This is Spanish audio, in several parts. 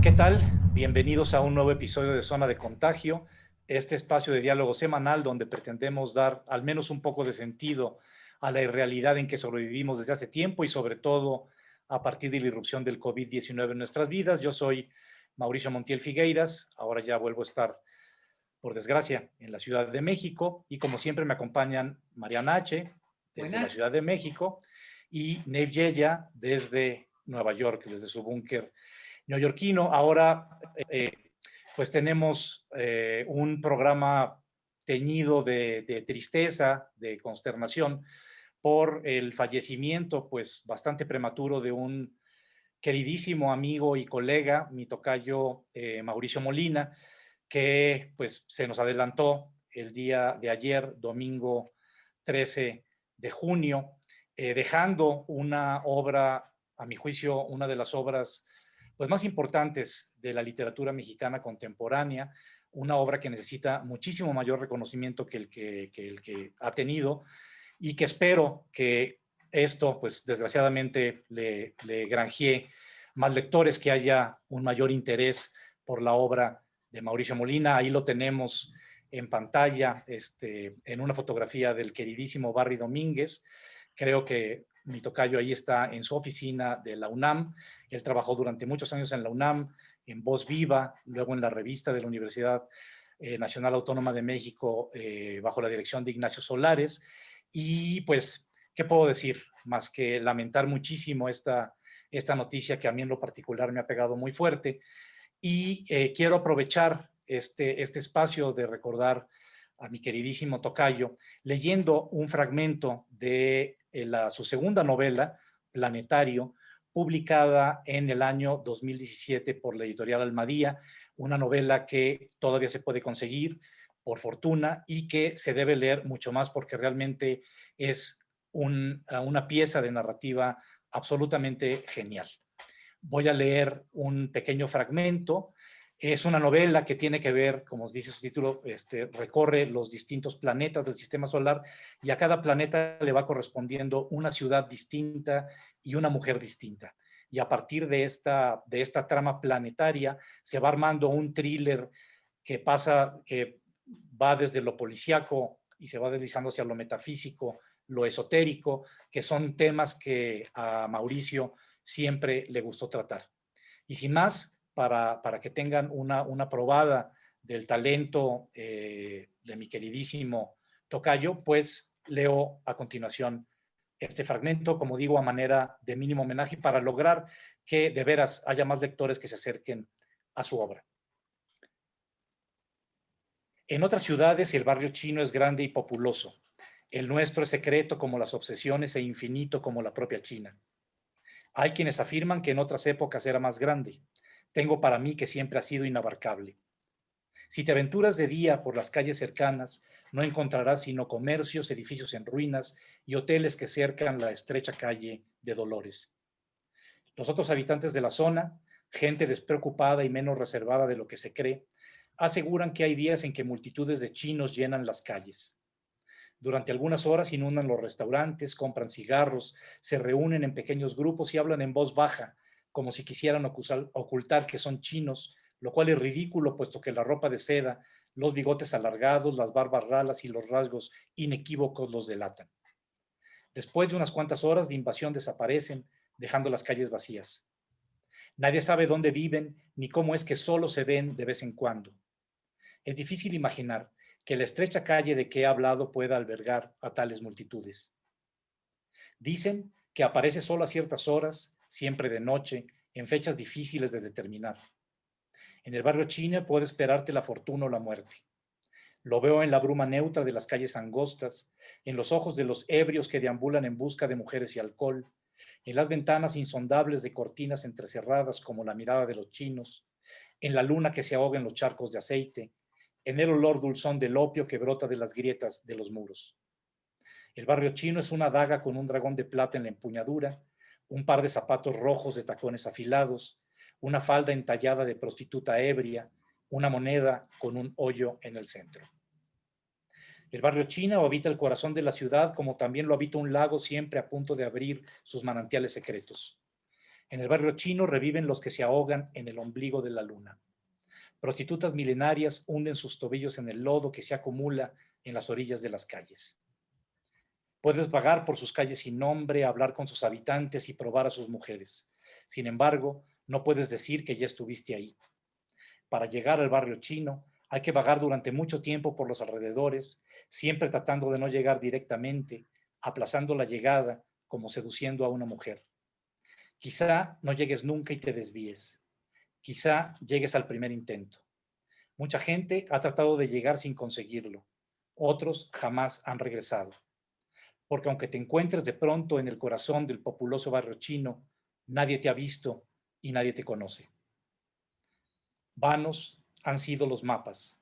¿Qué tal? Bienvenidos a un nuevo episodio de Zona de Contagio, este espacio de diálogo semanal donde pretendemos dar al menos un poco de sentido a la irrealidad en que sobrevivimos desde hace tiempo y sobre todo a partir de la irrupción del COVID-19 en nuestras vidas. Yo soy Mauricio Montiel Figueiras, ahora ya vuelvo a estar, por desgracia, en la Ciudad de México y como siempre me acompañan Mariana H. desde la Buenas. Ciudad de México y Neve Yeya desde Nueva York, desde su búnker neoyorquino. Ahora, pues tenemos un programa teñido de tristeza, de consternación, por el fallecimiento, pues bastante prematuro de un queridísimo amigo y colega, mi tocayo Mauricio Molina, que pues se nos adelantó el día de ayer, domingo 13 de junio, dejando una obra, a mi juicio, una de las obras pues, más importantes de la literatura mexicana contemporánea, una obra que necesita muchísimo mayor reconocimiento que el que ha tenido y que espero que esto, pues desgraciadamente, le granjee más lectores, que haya un mayor interés por la obra de Mauricio Molina. Ahí lo tenemos en pantalla, en una fotografía del queridísimo Barry Domínguez. Creo que mi tocayo ahí está en su oficina de la UNAM. Él trabajó durante muchos años en la UNAM, en Voz Viva, luego en la revista de la Universidad Nacional Autónoma de México, bajo la dirección de Ignacio Solares. Y pues, ¿qué puedo decir? Más que lamentar muchísimo esta noticia que a mí en lo particular me ha pegado muy fuerte. Y quiero aprovechar este espacio de recordar a mi queridísimo tocayo, leyendo un fragmento de su segunda novela, Planetario, publicada en el año 2017 por la editorial Almadía, una novela que todavía se puede conseguir, por fortuna, y que se debe leer mucho más porque realmente es una pieza de narrativa absolutamente genial. Voy a leer un pequeño fragmento. Es una novela que tiene que ver, como dice su título, recorre los distintos planetas del sistema solar y a cada planeta le va correspondiendo una ciudad distinta y una mujer distinta. Y a partir de esta trama planetaria se va armando un thriller que va desde lo policíaco y se va deslizando hacia lo metafísico, lo esotérico, que son temas que a Mauricio siempre le gustó tratar. Y sin más, para que tengan una probada del talento de mi queridísimo tocayo, pues leo a continuación este fragmento, como digo, a manera de mínimo homenaje para lograr que de veras haya más lectores que se acerquen a su obra. En otras ciudades el barrio chino es grande y populoso. El nuestro es secreto como las obsesiones e infinito como la propia China. Hay quienes afirman que en otras épocas era más grande. Tengo para mí que siempre ha sido inabarcable. Si te aventuras de día por las calles cercanas, no encontrarás sino comercios, edificios en ruinas y hoteles que cercan la estrecha calle de Dolores. Los otros habitantes de la zona, gente despreocupada y menos reservada de lo que se cree, aseguran que hay días en que multitudes de chinos llenan las calles. Durante algunas horas inundan los restaurantes, compran cigarros, se reúnen en pequeños grupos y hablan en voz baja, como si quisieran ocultar que son chinos, lo cual es ridículo, puesto que la ropa de seda, los bigotes alargados, las barbas ralas y los rasgos inequívocos los delatan. Después de unas cuantas horas de invasión desaparecen, dejando las calles vacías. Nadie sabe dónde viven ni cómo es que solo se ven de vez en cuando. Es difícil imaginar que la estrecha calle de que he hablado pueda albergar a tales multitudes. Dicen que aparece solo a ciertas horas, siempre de noche, en fechas difíciles de determinar. En el barrio chino puede esperarte la fortuna o la muerte. Lo veo en la bruma neutra de las calles angostas, en los ojos de los ebrios que deambulan en busca de mujeres y alcohol, en las ventanas insondables de cortinas entrecerradas como la mirada de los chinos, en la luna que se ahoga en los charcos de aceite, en el olor dulzón del opio que brota de las grietas de los muros. El barrio chino es una daga con un dragón de plata en la empuñadura, un par de zapatos rojos de tacones afilados, una falda entallada de prostituta ebria, una moneda con un hoyo en el centro. El barrio chino habita el corazón de la ciudad, como también lo habita un lago siempre a punto de abrir sus manantiales secretos. En el barrio chino reviven los que se ahogan en el ombligo de la luna. Prostitutas milenarias hunden sus tobillos en el lodo que se acumula en las orillas de las calles. Puedes vagar por sus calles sin nombre, hablar con sus habitantes y probar a sus mujeres. Sin embargo, no puedes decir que ya estuviste ahí. Para llegar al barrio chino, hay que vagar durante mucho tiempo por los alrededores, siempre tratando de no llegar directamente, aplazando la llegada como seduciendo a una mujer. Quizá no llegues nunca y te desvíes. Quizá llegues al primer intento. Mucha gente ha tratado de llegar sin conseguirlo. Otros jamás han regresado. Porque aunque te encuentres de pronto en el corazón del populoso barrio chino, nadie te ha visto y nadie te conoce. Vanos han sido los mapas.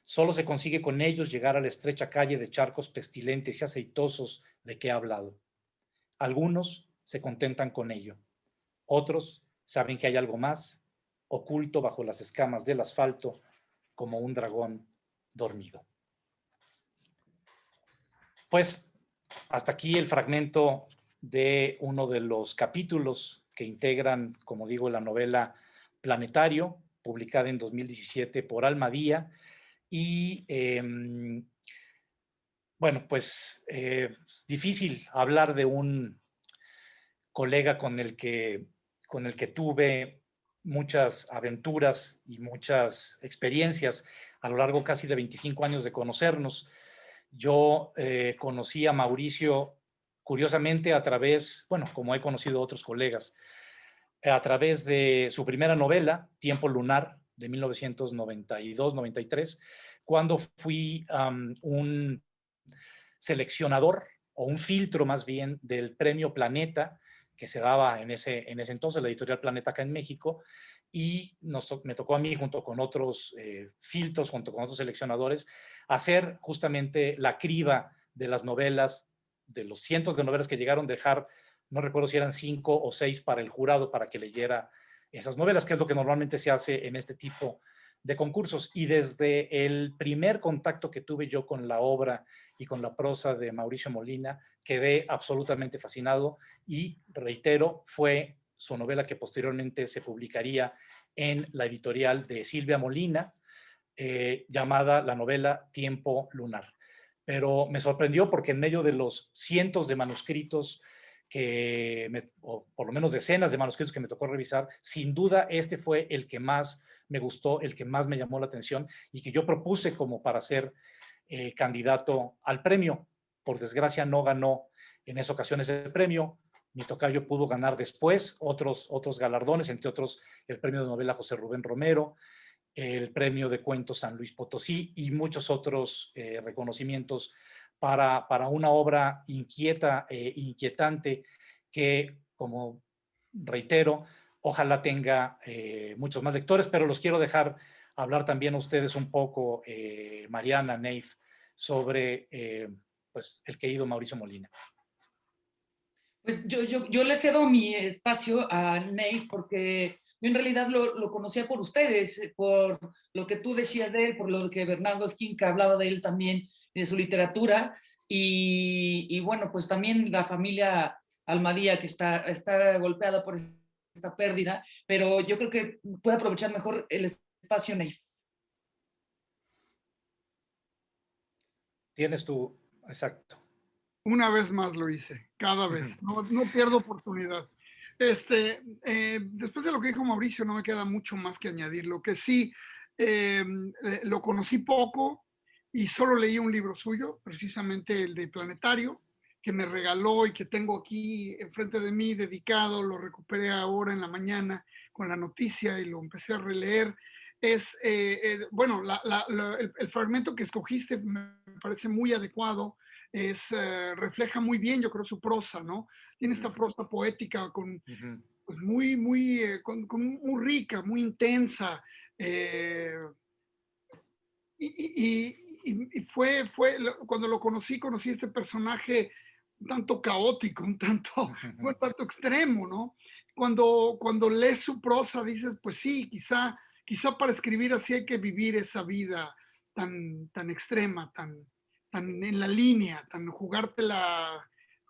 Solo se consigue con ellos llegar a la estrecha calle de charcos pestilentes y aceitosos de que he hablado. Algunos se contentan con ello. Otros saben que hay algo más, oculto bajo las escamas del asfalto, como un dragón dormido. Pues hasta aquí el fragmento de uno de los capítulos que integran, como digo, la novela Planetario, publicada en 2017 por Almadía. Y bueno, pues es difícil hablar de un colega con el que tuve muchas aventuras y muchas experiencias a lo largo casi de 25 años de conocernos. Yo conocí a Mauricio curiosamente a través, bueno, como he conocido a otros colegas, a través de su primera novela, Tiempo Lunar, de 1992-93, cuando fui un seleccionador o un filtro más bien del premio Planeta que se daba en ese entonces, la editorial Planeta acá en México, y me tocó a mí junto con otros filtros, junto con otros seleccionadores, hacer justamente la criba de las novelas, de los cientos de novelas que llegaron, dejar, no recuerdo si eran 5 o 6 para el jurado para que leyera esas novelas, que es lo que normalmente se hace en este tipo de concursos. Y desde el primer contacto que tuve yo con la obra y con la prosa de Mauricio Molina, quedé absolutamente fascinado y, reitero, fue su novela que posteriormente se publicaría en la editorial de Silvia Molina, llamada la novela Tiempo Lunar. Pero me sorprendió porque en medio de los cientos de manuscritos o por lo menos decenas de manuscritos que me tocó revisar, sin duda este fue el que más me gustó, el que más me llamó la atención y que yo propuse como para ser candidato al premio. Por desgracia no ganó en esa ocasión ese premio. Mi tocayo pudo ganar después otros galardones, entre otros el premio de novela José Rubén Romero, el premio de cuentos San Luis Potosí y muchos otros reconocimientos para una obra inquieta e inquietante que, como reitero, ojalá tenga muchos más lectores, pero los quiero dejar hablar también a ustedes un poco, Mariana, Neif, sobre pues, el querido Mauricio Molina. Pues yo le cedo mi espacio a Nate porque yo en realidad lo conocía por ustedes, por lo que tú decías de él, por lo que Bernardo Esquinca hablaba de él también, de su literatura, y bueno, pues también la familia Almadía que está golpeada por esta pérdida, pero yo creo que puede aprovechar mejor el espacio, Nate. Tienes tu, exacto. Una vez más lo hice, cada vez, no pierdo oportunidad. Después de lo que dijo Mauricio, no me queda mucho más que añadir. Lo que sí, lo conocí poco y solo leí un libro suyo, precisamente el de Planetario, que me regaló y que tengo aquí enfrente de mí dedicado, lo recuperé ahora en la mañana con la noticia y lo empecé a releer. Bueno, el fragmento que escogiste me parece muy adecuado. Refleja muy bien, yo creo, su prosa, ¿no? Tiene esta prosa poética pues muy, muy rica, muy intensa. Y cuando lo conocí este personaje un tanto caótico, un tanto extremo, ¿no? Cuando lees su prosa dices, pues sí, quizá para escribir así hay que vivir esa vida tan extrema, tan en la línea, tan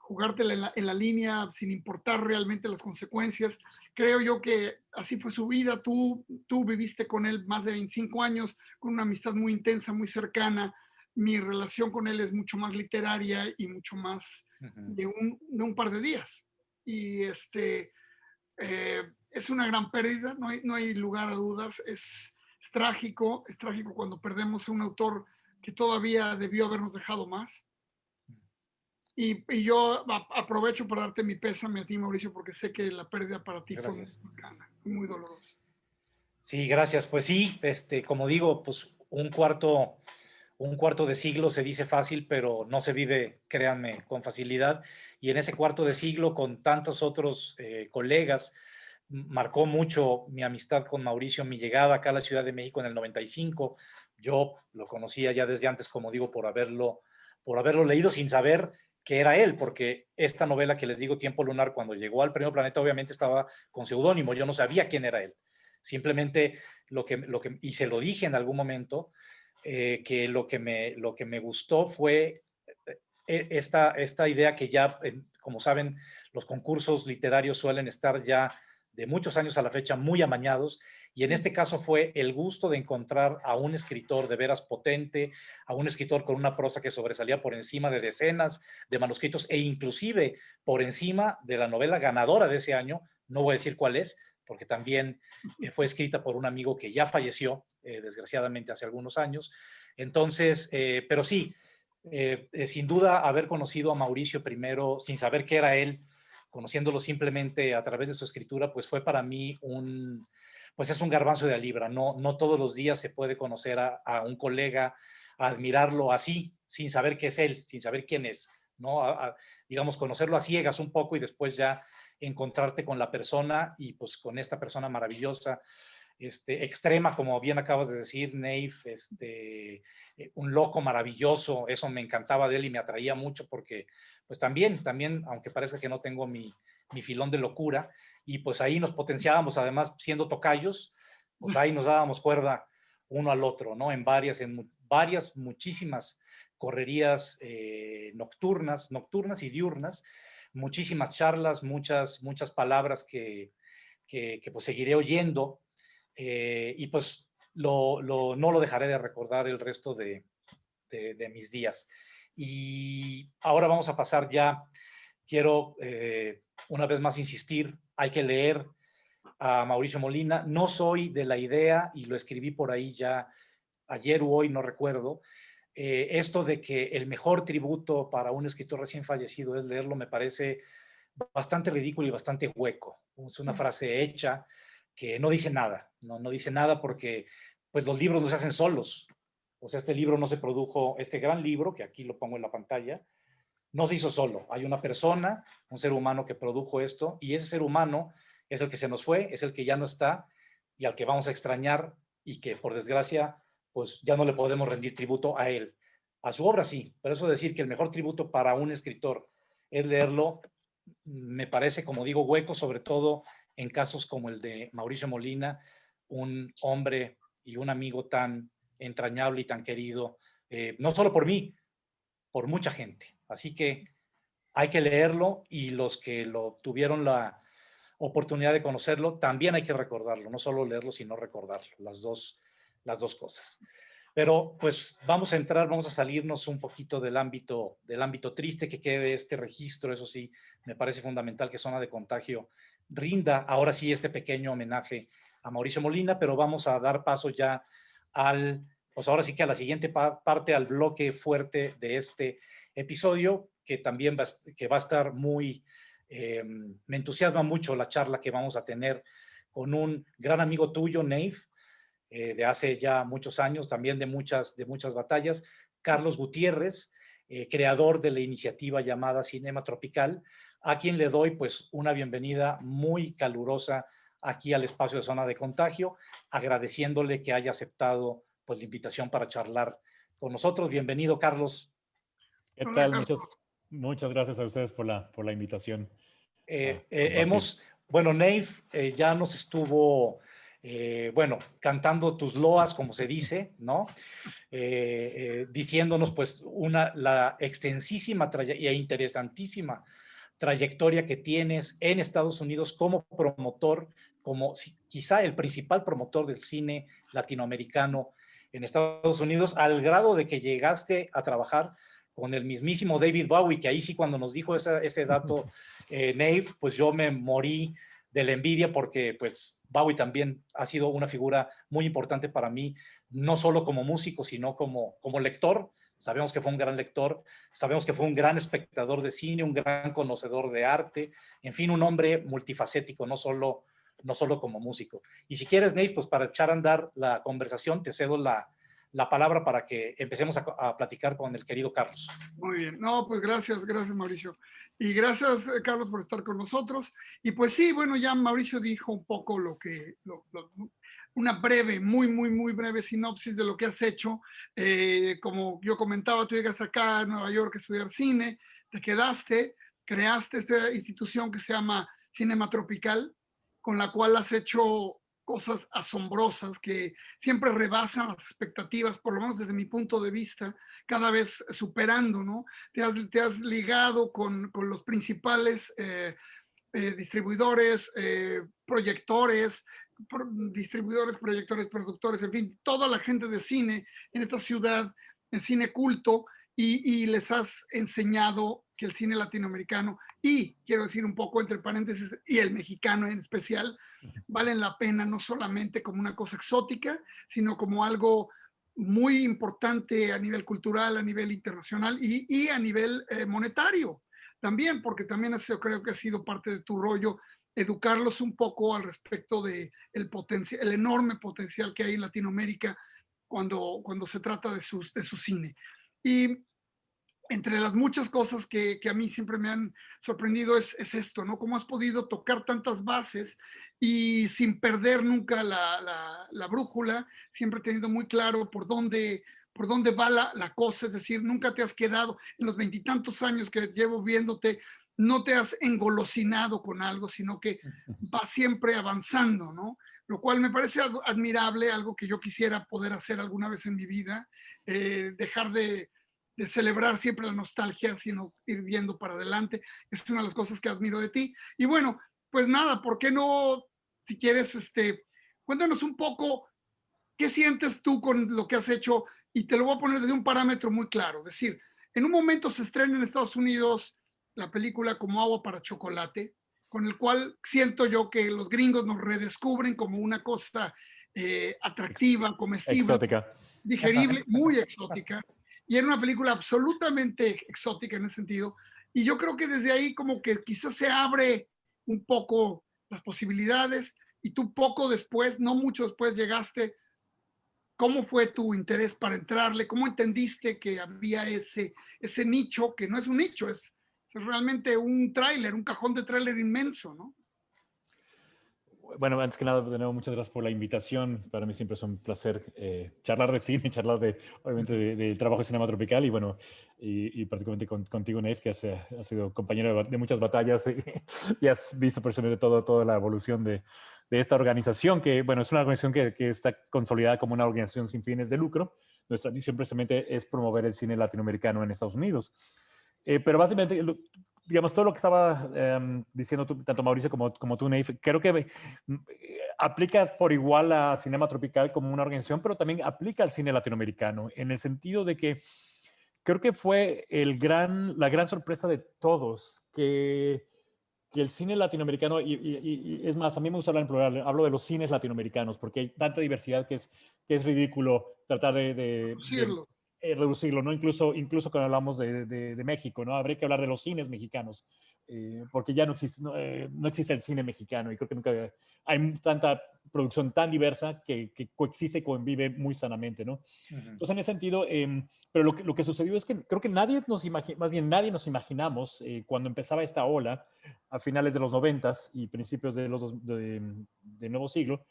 jugártela en la línea sin importar realmente las consecuencias. Creo yo que así fue su vida. Tú viviste con él más de 25 años, con una amistad muy intensa, muy cercana. Mi relación con él es mucho más literaria y mucho más de un par de días. Y es una gran pérdida, no hay lugar a dudas. Es trágico cuando perdemos a un autor que todavía debió habernos dejado más. Y yo aprovecho para darte mi pésame a ti, Mauricio, porque sé que la pérdida para ti fue muy Gracias. cercana, muy dolorosa. Sí, gracias. Pues sí, como digo, pues un cuarto de siglo se dice fácil, pero no se vive, créanme, con facilidad. Y en ese cuarto de siglo, con tantos otros colegas, marcó mucho mi amistad con Mauricio, mi llegada acá a la Ciudad de México en el 95. Yo lo conocía ya desde antes, como digo, por haberlo leído sin saber que era él, porque esta novela que les digo, Tiempo Lunar, cuando llegó al Premio Planeta, obviamente estaba con seudónimo, yo no sabía quién era él. Simplemente y se lo dije en algún momento, que lo que me gustó fue esta idea que ya, como saben, los concursos literarios suelen estar ya de muchos años a la fecha muy amañados, y en este caso fue el gusto de encontrar a un escritor de veras potente, a un escritor con una prosa que sobresalía por encima de decenas de manuscritos e inclusive por encima de la novela ganadora de ese año, no voy a decir cuál es, porque también fue escrita por un amigo que ya falleció, desgraciadamente, hace algunos años. Entonces, pero sí, sin duda haber conocido a Mauricio primero, sin saber qué era él, conociéndolo simplemente a través de su escritura, pues fue para mí pues es un garbanzo de libra. No todos los días se puede conocer a un colega, a admirarlo así, sin saber qué es él, sin saber quién es, ¿no? Digamos, conocerlo a ciegas un poco y después ya encontrarte con la persona y pues con esta persona maravillosa, extrema, como bien acabas de decir, Nave, un loco maravilloso. Eso me encantaba de él y me atraía mucho porque pues también, aunque parezca que no tengo mi filón de locura, y pues ahí nos potenciábamos, además siendo tocayos, pues ahí nos dábamos cuerda uno al otro, ¿no? En varias, muchísimas correrías nocturnas y diurnas, muchísimas charlas, muchas palabras que pues seguiré oyendo, y pues no lo dejaré de recordar el resto de mis días. Y ahora vamos a pasar ya, quiero una vez más insistir, hay que leer a Mauricio Molina. No soy de la idea, y lo escribí por ahí ya ayer o hoy, no recuerdo, esto de que el mejor tributo para un escritor recién fallecido es leerlo, me parece bastante ridículo y bastante hueco. Es una frase hecha que no dice nada, no dice nada porque pues los libros no se hacen solos. O sea, este libro no se produjo, este gran libro, que aquí lo pongo en la pantalla, no se hizo solo. Hay una persona, un ser humano que produjo esto, y ese ser humano es el que se nos fue, es el que ya no está y al que vamos a extrañar, y que por desgracia pues ya no le podemos rendir tributo a él. A su obra sí, pero eso de decir que el mejor tributo para un escritor es leerlo, me parece, como digo, hueco, sobre todo en casos como el de Mauricio Molina, un hombre y un amigo tan entrañable y tan querido, no solo por mí, por mucha gente. Así que hay que leerlo, y los que lo tuvieron la oportunidad de conocerlo, también hay que recordarlo, no solo leerlo, sino recordarlo, las dos cosas. Pero pues vamos a salirnos un poquito del ámbito triste, que quede este registro. Eso sí, me parece fundamental que Zona de Contagio rinda ahora sí este pequeño homenaje a Mauricio Molina, pero vamos a dar paso ya pues ahora sí que a la siguiente parte, al bloque fuerte de este episodio, que también va a estar muy, me entusiasma mucho la charla que vamos a tener con un gran amigo tuyo, Nave, de hace ya muchos años, también de muchas batallas, Carlos Gutiérrez, creador de la iniciativa llamada Cinema Tropical, a quien le doy pues una bienvenida muy calurosa aquí al espacio de Zona de Contagio, agradeciéndole que haya aceptado pues la invitación para charlar con nosotros. Bienvenido, Carlos. ¿Qué Hola, tal? Carlos. Muchas gracias a ustedes por la invitación a compartir. Bueno, Nave ya nos estuvo bueno, cantando tus loas, como se dice, ¿no? Diciéndonos pues la extensísima e interesantísima trayectoria que tienes en Estados Unidos como promotor, como quizá el principal promotor del cine latinoamericano en Estados Unidos, al grado de que llegaste a trabajar con el mismísimo David Bowie, que ahí sí cuando nos dijo ese dato, Nave, pues yo me morí de la envidia porque pues Bowie también ha sido una figura muy importante para mí, no solo como músico, sino como lector. Sabemos que fue un gran lector, sabemos que fue un gran espectador de cine, un gran conocedor de arte, en fin, un hombre multifacético, no solo como músico. Y si quieres, Nave, pues para echar a andar la conversación, te cedo la palabra para que empecemos a platicar con el querido Carlos. Muy bien. No, pues gracias Mauricio. Y gracias, Carlos, por estar con nosotros. Y pues sí, bueno, ya Mauricio dijo un poco una breve, muy breve sinopsis de lo que has hecho. Como yo comentaba, tú llegas acá a Nueva York a estudiar cine, te quedaste, creaste esta institución que se llama Cinema Tropical, con la cual has hecho cosas asombrosas que siempre rebasan las expectativas, por lo menos desde mi punto de vista, cada vez superando, ¿no? Te has ligado con los principales distribuidores, proyectores, distribuidores, proyectores, productores, en fin, toda la gente de cine en esta ciudad, en cine culto, y les has enseñado que el cine latinoamericano, y quiero decir un poco entre paréntesis, y el mexicano en especial, valen la pena no solamente como una cosa exótica, sino como algo muy importante a nivel cultural, a nivel internacional y a nivel monetario también, porque también eso creo que ha sido parte de tu rollo, educarlos un poco al respecto de el enorme potencial que hay en Latinoamérica cuando se trata de su cine. Y entre las muchas cosas que a mí siempre me han sorprendido es esto, ¿no? Cómo has podido tocar tantas bases y sin perder nunca la brújula, siempre teniendo muy claro por dónde va la cosa, es decir, nunca te has quedado en los 20 y tantos años que llevo viéndote, no te has engolosinado con algo, sino que vas siempre avanzando, ¿no? Lo cual me parece algo admirable, algo que yo quisiera poder hacer alguna vez en mi vida, dejar de celebrar siempre la nostalgia, sino ir viendo para adelante. Es una de las cosas que admiro de ti. Y bueno, pues nada, ¿por qué no, si quieres, cuéntanos un poco qué sientes tú con lo que has hecho? Y te lo voy a poner desde un parámetro muy claro. Es decir, en un momento se estrena en Estados Unidos la película Como agua para chocolate, con el cual siento yo que los gringos nos redescubren como una cosa atractiva, comestible, Exótica. digerible, muy exótica. Y era una película absolutamente exótica en ese sentido. Y yo creo que desde ahí como que quizás se abre un poco las posibilidades y tú poco después, no mucho después llegaste. ¿Cómo fue tu interés para entrarle? ¿Cómo entendiste que había ese nicho, que no es un nicho, es realmente un tráiler, un cajón de tráiler inmenso, ¿no? Bueno, antes que nada, de nuevo, muchas gracias por la invitación. Para mí siempre es un placer charlar de cine, charlar obviamente, del trabajo de Cinema Tropical y bueno, y particularmente contigo, Nave, que has sido compañero de muchas batallas y has visto precisamente toda la evolución de esta organización, que bueno, es una organización que está consolidada como una organización sin fines de lucro. Nuestra misión precisamente es promover el cine latinoamericano en Estados Unidos. Pero básicamente, digamos, todo lo que estaba diciendo tanto Mauricio como tú, Nave, creo que aplica por igual a Cinema Tropical como una organización, pero también aplica al cine latinoamericano, en el sentido de que creo que fue la gran sorpresa de todos que el cine latinoamericano, y es más, a mí me gusta hablar en plural, hablo de los cines latinoamericanos, porque hay tanta diversidad que es ridículo tratar de reducirlo, ¿no? Incluso cuando hablamos de México, ¿no? Habría que hablar de los cines mexicanos, porque ya no existe el cine mexicano y creo que nunca hay tanta producción tan diversa que coexiste y convive muy sanamente, ¿no? Entonces, en ese sentido, pero lo que sucedió es que creo que nadie nos imaginamos cuando empezaba esta ola a finales de los 90s y principios del nuevo siglo,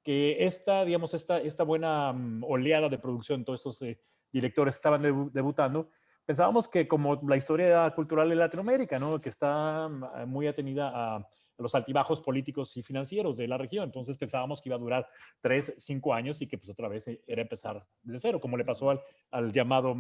que esta buena oleada de producción, todos estos directores estaban debutando, pensábamos que como la historia cultural de Latinoamérica, ¿no? Que está muy atenida los altibajos políticos y financieros de la región. Entonces pensábamos que iba a durar 3, 5 años y que pues otra vez era empezar desde cero, como le pasó al llamado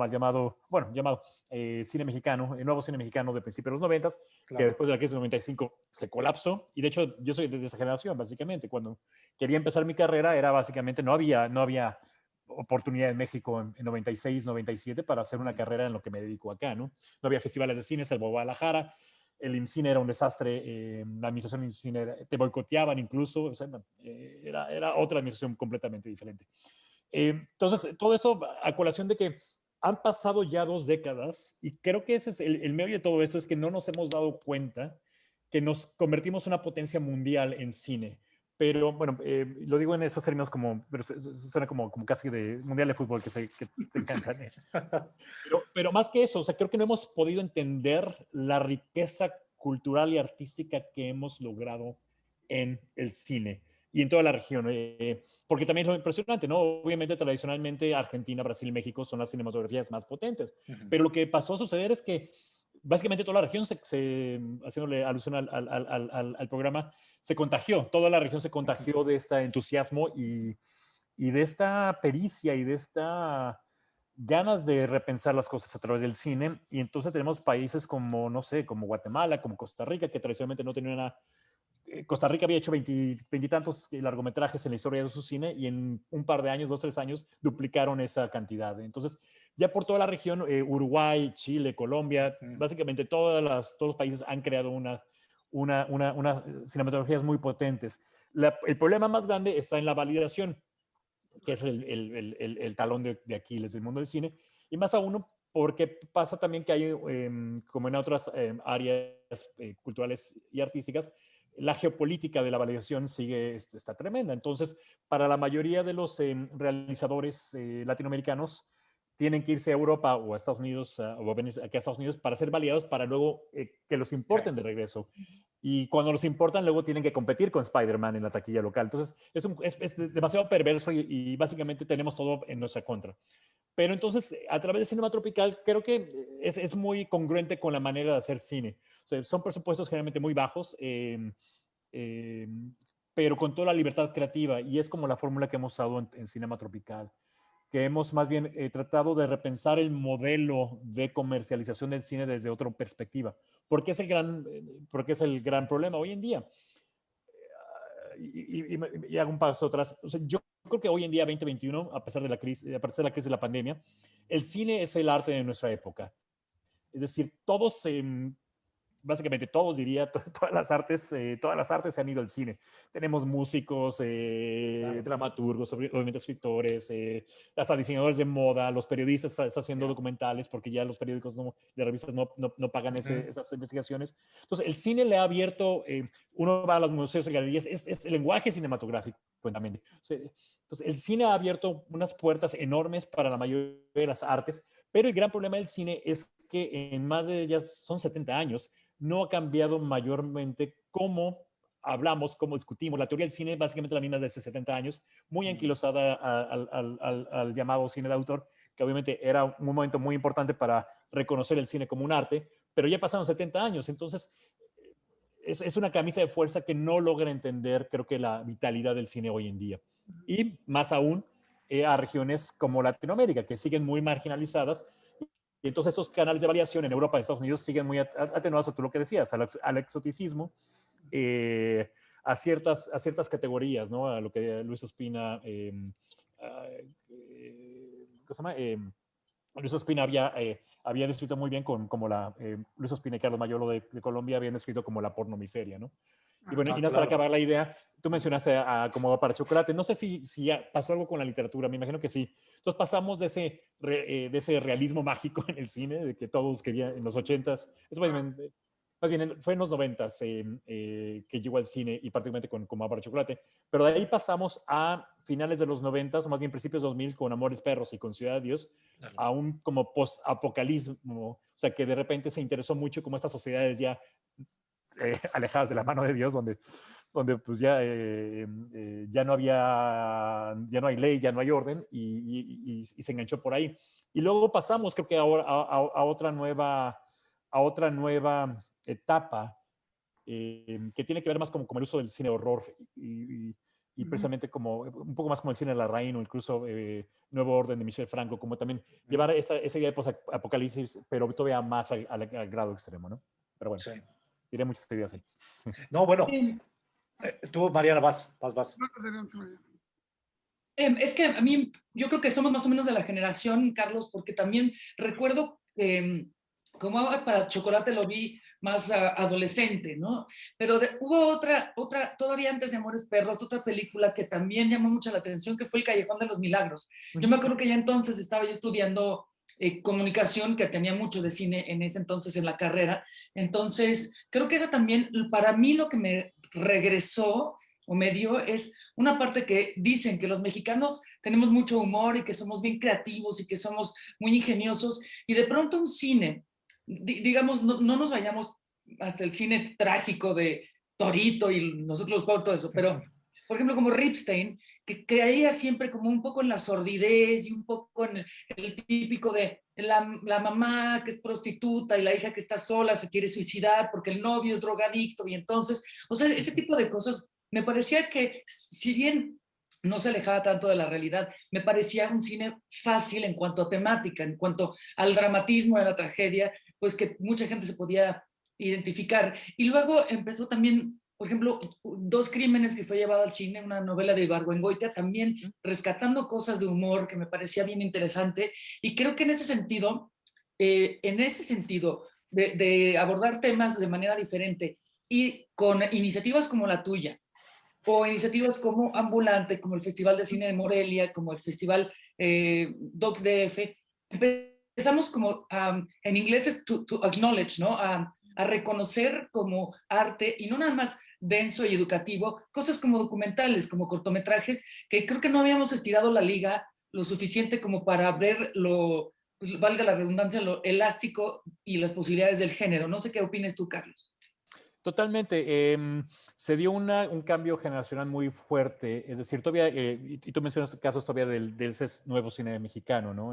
cine mexicano, el nuevo cine mexicano de principios de los 90, Claro. que después de la crisis del 95 se colapsó. Y de hecho yo soy de esa generación, básicamente. Cuando quería empezar mi carrera era básicamente, no había oportunidad en México en 96, 97 para hacer una carrera en lo que me dedico acá, ¿no? No había festivales de cine, salvo Guadalajara. El IMCINE era un desastre, la administración del IMCINE te boicoteaban incluso, o sea, era otra administración completamente diferente. Entonces, todo esto a colación de que han pasado ya 2 décadas y creo que ese es el meollo de todo esto, es que no nos hemos dado cuenta que nos convertimos en una potencia mundial en cine. Pero bueno, lo digo en esos términos como, pero suena como casi de mundial de fútbol que te encantan. Pero más que eso, o sea, creo que no hemos podido entender la riqueza cultural y artística que hemos logrado en el cine y en toda la región. Porque también es lo impresionante, ¿no? Obviamente, tradicionalmente, Argentina, Brasil y México son las cinematografías más potentes. Pero lo que pasó a suceder es que básicamente toda la región, haciéndole alusión al programa, se contagió. Toda la región se contagió de este entusiasmo y de esta pericia y de esta ganas de repensar las cosas a través del cine. Y entonces tenemos países como, no sé, como Guatemala, como Costa Rica, que tradicionalmente no tenían una... Costa Rica había hecho 20 y tantos largometrajes en la historia de su cine y en un par de años, 2, 3 años, duplicaron esa cantidad. Entonces, ya por toda la región, Uruguay, Chile, Colombia, básicamente todos los países han creado unas cinematografías muy potentes. El problema más grande está en la validación, que es el talón de Aquiles del mundo del cine, y más aún porque pasa también que hay, como en otras áreas culturales y artísticas, la geopolítica de la validación está tremenda. Entonces, para la mayoría de los realizadores latinoamericanos, tienen que irse a Europa o a Estados Unidos o venir aquí a Estados Unidos para ser validados para luego que los importen de regreso. Y cuando los importan, luego tienen que competir con Spider-Man en la taquilla local. Entonces, es demasiado perverso y básicamente tenemos todo en nuestra contra. Pero entonces, a través de Cinema Tropical, creo que es muy congruente con la manera de hacer cine. O sea, son presupuestos generalmente muy bajos, pero con toda la libertad creativa. Y es como la fórmula que hemos usado en Cinema Tropical, que hemos más bien tratado de repensar el modelo de comercialización del cine desde otra perspectiva. Porque es el gran problema hoy en día. Y hago un paso atrás. O sea, yo creo que hoy en día, 2021, a pesar de la crisis de la pandemia, el cine es el arte de nuestra época. Es decir, básicamente todos, diría, todas las artes se han ido al cine. Tenemos músicos, dramaturgos, obviamente escritores, hasta diseñadores de moda, los periodistas están haciendo documentales porque ya los periódicos de revistas no pagan esas investigaciones. Entonces, el cine le ha abierto, uno va a los museos y galerías, es el lenguaje cinematográfico, cuentamente. O sea, entonces, el cine ha abierto unas puertas enormes para la mayoría de las artes, pero el gran problema del cine es que en más de, ya son 70 años, no ha cambiado mayormente cómo hablamos, cómo discutimos. La teoría del cine básicamente la misma desde hace 70 años, muy anquilosada al llamado cine de autor, que obviamente era un momento muy importante para reconocer el cine como un arte, pero ya pasaron 70 años, entonces es una camisa de fuerza que no logra entender, creo que, la vitalidad del cine hoy en día. Y más aún a regiones como Latinoamérica, que siguen muy marginalizadas. Y entonces estos canales de variación en Europa y Estados Unidos siguen muy atenuados a tú lo que decías, al exoticismo, a ciertas categorías, ¿no? A lo que Luis Ospina, ¿cómo se llama? Luis Ospina había descrito muy bien como Luis Ospina y Carlos Mayolo de Colombia habían descrito como la pornomiseria, ¿no? Y bueno, y nada, para acabar la idea, tú mencionaste como para chocolate. No sé si ya pasó algo con la literatura, me imagino que sí. Entonces pasamos de ese realismo mágico en el cine, de que todos querían en los 80s, eso más bien fue en los 90s que llegó al cine y particularmente con Como para chocolate. Pero de ahí pasamos a finales de los 90s, o más bien principios de 2000, con Amores Perros y con Ciudad de Dios, a un como post-apocalismo, o sea, que de repente se interesó mucho como estas sociedades ya alejadas de la mano de Dios, donde pues ya no hay ley, ya no hay orden y se enganchó por ahí. Y luego pasamos, creo que ahora a otra nueva etapa que tiene que ver más como el uso del cine horror y precisamente como un poco más como el cine de Larraín o incluso Nuevo Orden de Michel Franco, como también llevar esa idea de post-apocalipsis, pero todavía más al grado extremo, ¿no? Pero bueno, Sí. diré muchas ideas ahí. No, bueno, Em, tú, Mariana, vas. Es que a mí, yo creo que somos más o menos de la generación, Carlos, porque también recuerdo que como Agua para Chocolate lo vi más adolescente, ¿no? Pero hubo otra, todavía antes de Amores Perros, otra película que también llamó mucho la atención, que fue El Callejón de los Milagros. Yo me acuerdo que ya entonces estaba yo estudiando comunicación, que tenía mucho de cine en ese entonces en la carrera. Entonces, creo que esa también, para mí lo que me regresó o me dio es una parte que dicen que los mexicanos tenemos mucho humor y que somos bien creativos y que somos muy ingeniosos y de pronto un cine, digamos, no nos vayamos hasta el cine trágico de Torito y nosotros los pobres, todo eso, pero por ejemplo como Ripstein, que caía siempre como un poco en la sordidez y un poco en el típico de la mamá que es prostituta y la hija que está sola se quiere suicidar porque el novio es drogadicto y entonces, o sea, ese tipo de cosas me parecía que, si bien no se alejaba tanto de la realidad, me parecía un cine fácil en cuanto a temática, en cuanto al dramatismo de la tragedia, pues que mucha gente se podía identificar. Y luego empezó también, por ejemplo, Dos Crímenes, que fue llevado al cine, una novela de Ibargüengoitia, también rescatando cosas de humor que me parecía bien interesante. Y creo que en ese sentido de abordar temas de manera diferente y con iniciativas como la tuya, o iniciativas como Ambulante, como el Festival de Cine de Morelia, como el Festival Docs DF, empezamos como, en inglés es to acknowledge, ¿no? A reconocer como arte y no nada más denso y educativo, cosas como documentales, como cortometrajes, que creo que no habíamos estirado la liga lo suficiente como para ver lo, pues, valga la redundancia, lo elástico y las posibilidades del género. No sé qué opines tú, Carlos. Totalmente. Se dio un cambio generacional muy fuerte. Es decir, todavía, y tú mencionas casos todavía de ese nuevo cine mexicano, ¿no?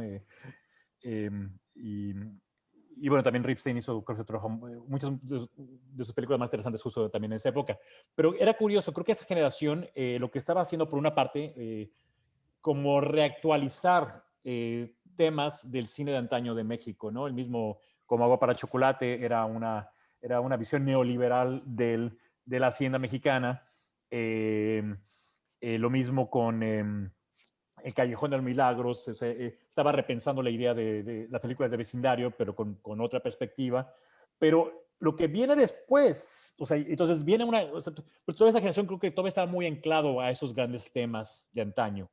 Y bueno, también Ripstein hizo, creo que trabajó muchas de sus películas más interesantes justo también en esa época. Pero era curioso, creo que esa generación lo que estaba haciendo por una parte, como reactualizar temas del cine de antaño de México, ¿no? El mismo Como Agua para Chocolate era una visión neoliberal de la hacienda mexicana. Lo mismo con El Callejón de los Milagros. O sea, estaba repensando la idea de las películas de vecindario, pero con otra perspectiva. Pero lo que viene después, o sea, entonces viene o sea, toda esa generación creo que todavía estaba muy anclado a esos grandes temas de antaño.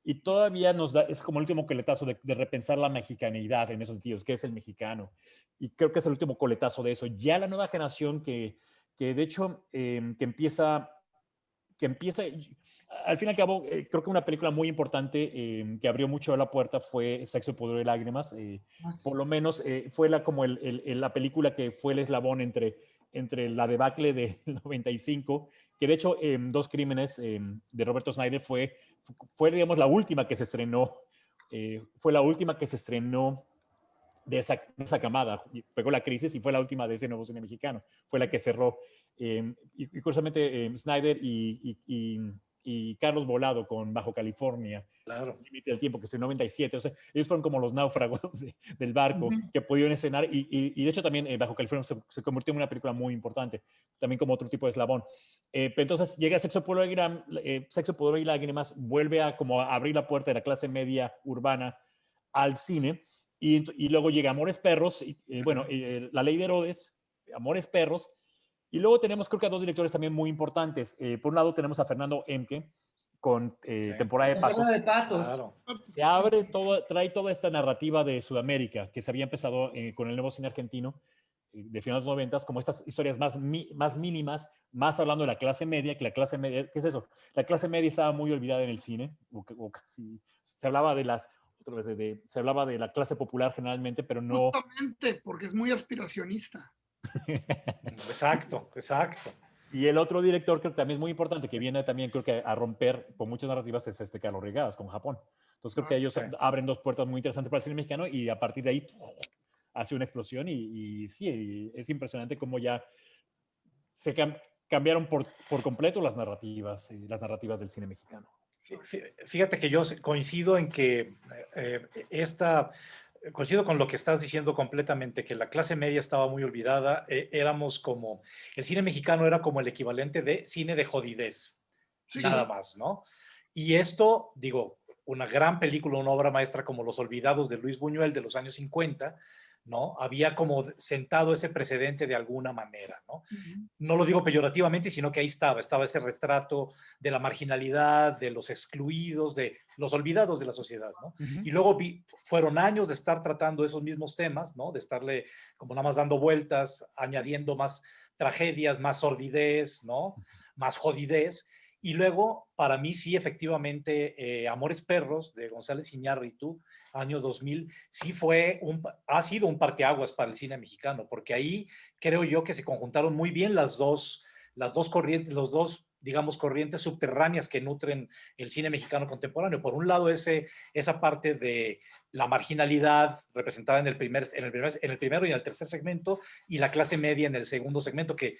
Y todavía nos da, es como el último coletazo de repensar la mexicanidad en esos sentidos, qué es el mexicano. Y creo que es el último coletazo de eso. Ya la nueva generación que de hecho, que empieza, al fin y al cabo, creo que una película muy importante que abrió mucho la puerta fue Sexo, Pudor y Lágrimas. Por lo menos fue como la película que fue el eslabón entre la debacle del 95, que de hecho Dos Crímenes de Roberto Snyder fue, digamos, la última que se estrenó, fue la última que se estrenó de esa camada. Pegó la crisis y fue la última de ese nuevo cine mexicano. Fue la que cerró. Y curiosamente, Snyder y Carlos Volado con Bajo California, Claro. Límite del Tiempo, que es en 97. O sea, ellos fueron como los náufragos del barco que pudieron escenar. Y de hecho también Bajo California se convirtió en una película muy importante, también como otro tipo de eslabón. Pero entonces llega Sexo, Pudor y Lágrimas, vuelve a como a abrir la puerta de la clase media urbana al cine. Y luego llega Amores Perros, bueno, La Ley de Herodes, Amores Perros. Y luego tenemos, creo que a dos directores también muy importantes. Por un lado tenemos a Fernando Emke con Temporada de Patos. Temporada de Patos. Claro. Que trae toda esta narrativa de Sudamérica que se había empezado con el nuevo cine argentino de finales de los 90, como estas historias más mínimas, más hablando de la clase media, que la clase media, ¿qué es eso? La clase media estaba muy olvidada en el cine, o casi, se hablaba se hablaba de la clase popular generalmente, pero no... Justamente porque es muy aspiracionista. Exacto, exacto. Y el otro director que también es muy importante, que viene también creo que a romper con muchas narrativas, es Carlos Regadas con Japón. Entonces creo que ellos abren dos puertas muy interesantes para el cine mexicano y a partir de ahí hace una explosión y sí, es impresionante cómo ya cambiaron por completo las narrativas del cine mexicano. Sí, fíjate que yo coincido en que coincido con lo que estás diciendo completamente, que la clase media estaba muy olvidada. Éramos como, el cine mexicano era como el equivalente de cine de jodidez, Sí. nada más, ¿no? Y esto, digo, una gran película, una obra maestra como Los Olvidados de Luis Buñuel de los años 50, ¿no? Había como sentado ese precedente de alguna manera, ¿no? No lo digo peyorativamente, sino que ahí estaba ese retrato de la marginalidad, de los excluidos, de los olvidados de la sociedad, ¿no? Y luego fueron años de estar tratando esos mismos temas, ¿no? De estarle como nada más dando vueltas, añadiendo más tragedias, más sordidez, ¿no? Más jodidez. Y luego, para mí, sí, efectivamente, Amores Perros, de González Iñárritu, año 2000, sí ha sido un parteaguas para el cine mexicano, porque ahí creo yo que se conjuntaron muy bien las dos corrientes, digamos, corrientes subterráneas que nutren el cine mexicano contemporáneo. Por un lado, esa parte de la marginalidad representada en el primero y en el tercer segmento, y la clase media en el segundo segmento, que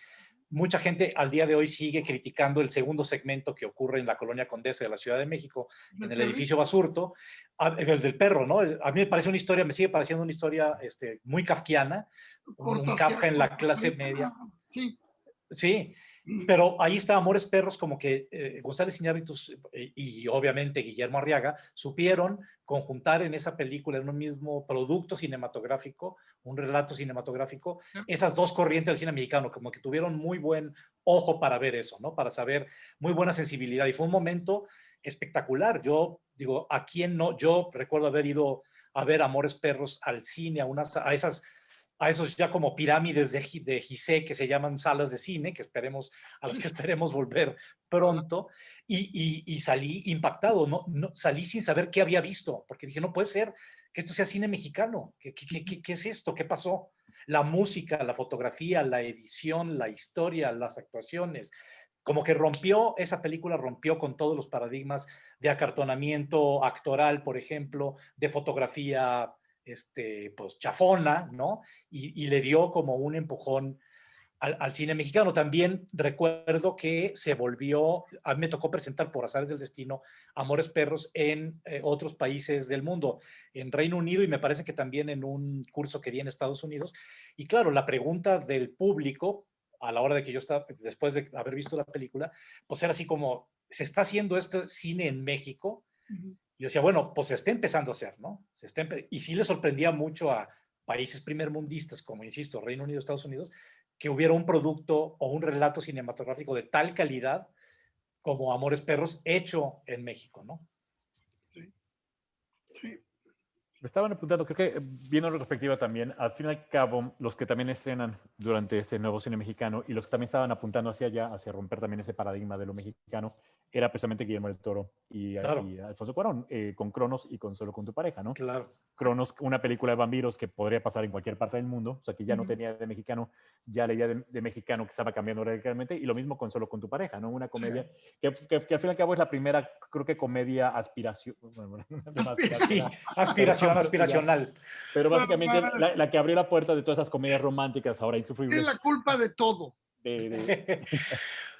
mucha gente al día de hoy sigue criticando el segundo segmento que ocurre en la colonia Condesa de la Ciudad de México, en el edificio Basurto, el del perro, ¿no? A mí me sigue pareciendo una historia muy kafkiana, un Kafka en la clase media. Sí. Sí, pero ahí está Amores Perros, como que González Iñárritu y obviamente Guillermo Arriaga supieron conjuntar en esa película, en un mismo producto cinematográfico, un relato cinematográfico, esas dos corrientes del cine mexicano, como que tuvieron muy buen ojo para ver eso, ¿no? Para saber, muy buena sensibilidad, y fue un momento espectacular. Yo digo, ¿a quién no? Yo recuerdo haber ido a ver Amores Perros al cine, a esos ya como pirámides de Gizeh que se llaman salas de cine, a las que esperemos volver pronto, y salí impactado, salí sin saber qué había visto, porque dije, no puede ser que esto sea cine mexicano, ¿qué es esto? ¿Qué pasó? La música, la fotografía, la edición, la historia, las actuaciones, como que esa película rompió con todos los paradigmas de acartonamiento actoral, por ejemplo, de fotografía pues chafona, ¿no? Y le dio como un empujón al cine mexicano. También recuerdo que a mí me tocó presentar por azares del destino Amores Perros en otros países del mundo, en Reino Unido, y me parece que también en un curso que di en Estados Unidos. Y claro, la pregunta del público a la hora de que yo estaba, después de haber visto la película, pues era así como, ¿se está haciendo este cine en México? Yo decía, bueno, pues se está empezando a hacer, ¿no? Y sí le sorprendía mucho a países primermundistas, como insisto, Reino Unido, Estados Unidos, que hubiera un producto o un relato cinematográfico de tal calidad como Amores Perros hecho en México, ¿no? Sí. Sí. Me estaban apuntando, creo que viendo la perspectiva también, al fin y al cabo, los que también estrenan durante este nuevo cine mexicano y los que también estaban apuntando hacia allá, hacia romper también ese paradigma de lo mexicano, era precisamente Guillermo del Toro y Alfonso Cuarón, con Cronos y con Solo con tu pareja, ¿no? Claro. Cronos, una película de vampiros que podría pasar en cualquier parte del mundo, o sea, que ya no tenía de mexicano, ya leía de mexicano que estaba cambiando radicalmente, y lo mismo con Solo con tu pareja, ¿no? Una comedia que al fin y al cabo es la primera, creo que comedia aspiracional. Pero básicamente la que abrió la puerta de todas esas comedias románticas ahora insufribles. Es la culpa de todo.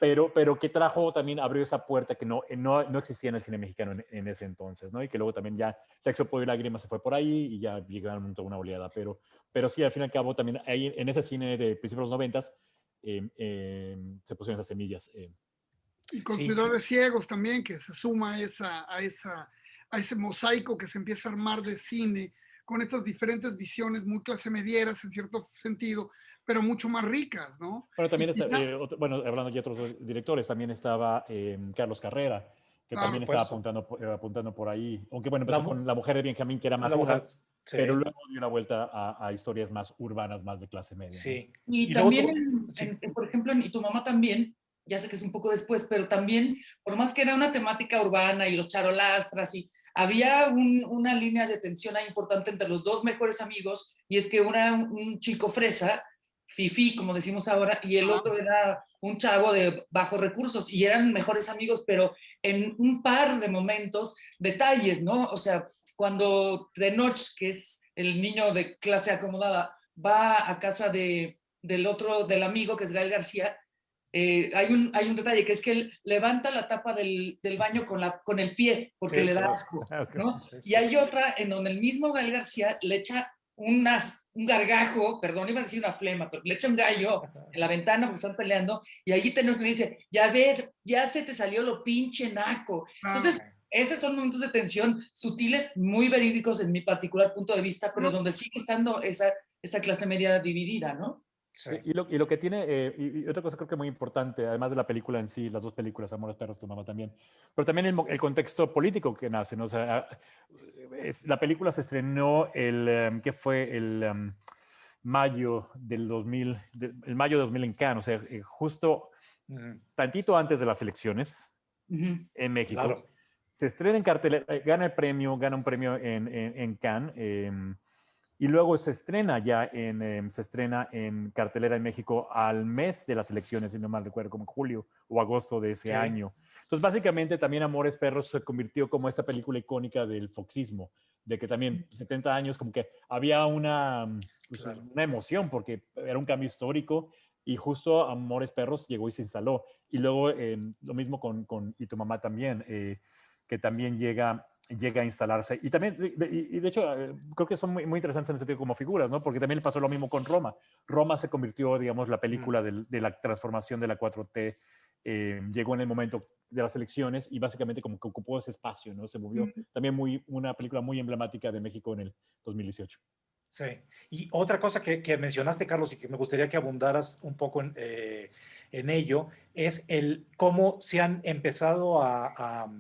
Pero que trajo también, abrió esa puerta que no existía en el cine mexicano en ese entonces, ¿no? Y que luego también ya Sexo, Poder y Lágrimas se fue por ahí y ya llegaron toda una oleada. Pero sí, al fin y al cabo también ahí en ese cine de principios de los 90s se pusieron esas semillas. Y Consumidores Ciegos también, que se suma a ese mosaico que se empieza a armar de cine con estas diferentes visiones muy clase medieras en cierto sentido, pero mucho más ricas, ¿no? Bueno, también hablando de otros directores, también estaba Carlos Carrera, que también estaba apuntando por ahí. Aunque bueno, empezó con La mujer de Benjamín, que era más ruda, pero luego dio una vuelta a historias más urbanas, más de clase media. Sí. ¿no? Y también, por ejemplo, Y tu mamá también, ya sé que es un poco después, pero también, por más que era una temática urbana y los charolastras, y había una línea de tensión ahí importante entre los dos mejores amigos, y es que un chico fresa, fifí, como decimos ahora, y el otro era un chavo de bajos recursos, y eran mejores amigos, pero en un par de momentos, detalles, ¿no? O sea, cuando Tenoch, que es el niño de clase acomodada, va a casa del amigo, que es Gael García, hay un detalle que es que él levanta la tapa del baño con el pie porque Sí, le da claro. asco, Ok. ¿no? Sí, Y sí, hay sí. otra en donde el mismo Gael García le echa un gargajo, perdón, iba a decir una flema, pero le echa un gallo en la ventana porque están peleando y allí tenemos que dice, ya ves, ya se te salió lo pinche naco. Entonces, Claro. esos son momentos de tensión sutiles, muy verídicos en mi particular punto de vista, pero No, donde sigue estando esa clase media dividida, ¿no? Sí. Y lo que tiene, y otra cosa creo que muy importante, además de la película en sí, las dos películas, Amores Perros, Tu Mamá también, pero también el contexto político que nace, ¿no? O sea, la película se estrenó ¿qué fue? Mayo del 2000, el mayo de 2000 en Cannes, o sea, justo Ujú. tantito antes de las elecciones Ujú. en México. Claro. Se estrena en cartelera, gana un premio en Cannes, y luego se estrena se estrena en cartelera en México al mes de las elecciones, si no mal recuerdo, como en julio o agosto de ese Sí. año. Entonces, básicamente, también Amores Perros se convirtió como esa película icónica del foxismo, de que también 70 años, como que había pues, Claro. una emoción, porque era un cambio histórico, y justo Amores Perros llegó y se instaló. Y luego lo mismo con Y tu mamá también, que también llega a instalarse. Y también, y de hecho, creo que son muy, muy interesantes en ese sentido como figuras, ¿no? Porque también le pasó lo mismo con Roma. Roma se convirtió, digamos, la película de la transformación de la 4T, llegó en el momento de las elecciones y básicamente como que ocupó ese espacio, ¿no? Se movió también una película muy emblemática de México en el 2018. Sí. Y otra cosa que mencionaste, Carlos, y que me gustaría que abundaras un poco en ello, es el cómo se han empezado a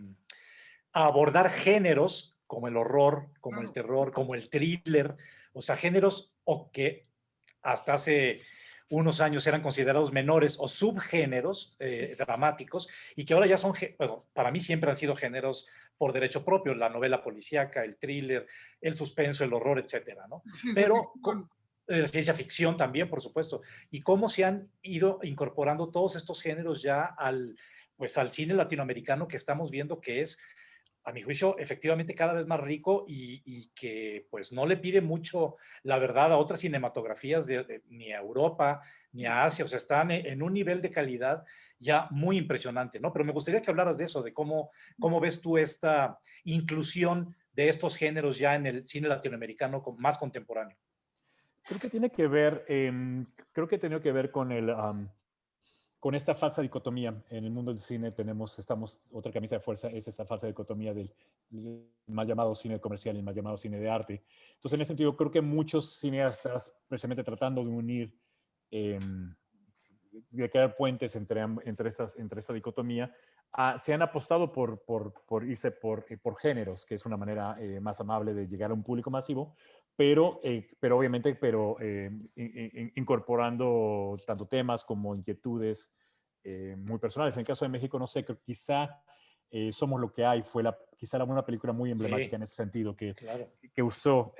abordar géneros como el horror, como el claro. terror, como el thriller, o sea, géneros o que hasta hace unos años eran considerados menores o subgéneros dramáticos y que ahora ya son, bueno, para mí siempre han sido géneros por derecho propio, la novela policíaca, el thriller, el suspenso, el horror, etcétera, ¿no? Ciencia Pero ficción. la ciencia ficción también, por supuesto, y cómo se han ido incorporando todos estos géneros ya pues al cine latinoamericano que estamos viendo que es a mi juicio, efectivamente cada vez más rico y que pues no le pide mucho, la verdad, a otras cinematografías ni a Europa ni a Asia, o sea, están en un nivel de calidad ya muy impresionante, ¿no? Pero me gustaría que hablaras de eso, de cómo ves tú esta inclusión de estos géneros ya en el cine latinoamericano más contemporáneo. Creo que tiene que ver, creo que tiene que ver con esta falsa dicotomía. En el mundo del cine otra camisa de fuerza es esta falsa dicotomía del mal llamado cine comercial y el mal llamado cine de arte. Entonces, en ese sentido, creo que muchos cineastas, precisamente tratando de unir, de crear puentes entre esta dicotomía, se han apostado por irse por géneros, que es una manera más amable de llegar a un público masivo, pero obviamente, incorporando tanto temas como inquietudes muy personales. En el caso de México, no sé, quizá Somos lo que hay fue quizá una película muy emblemática Sí, en ese sentido, claro. que usó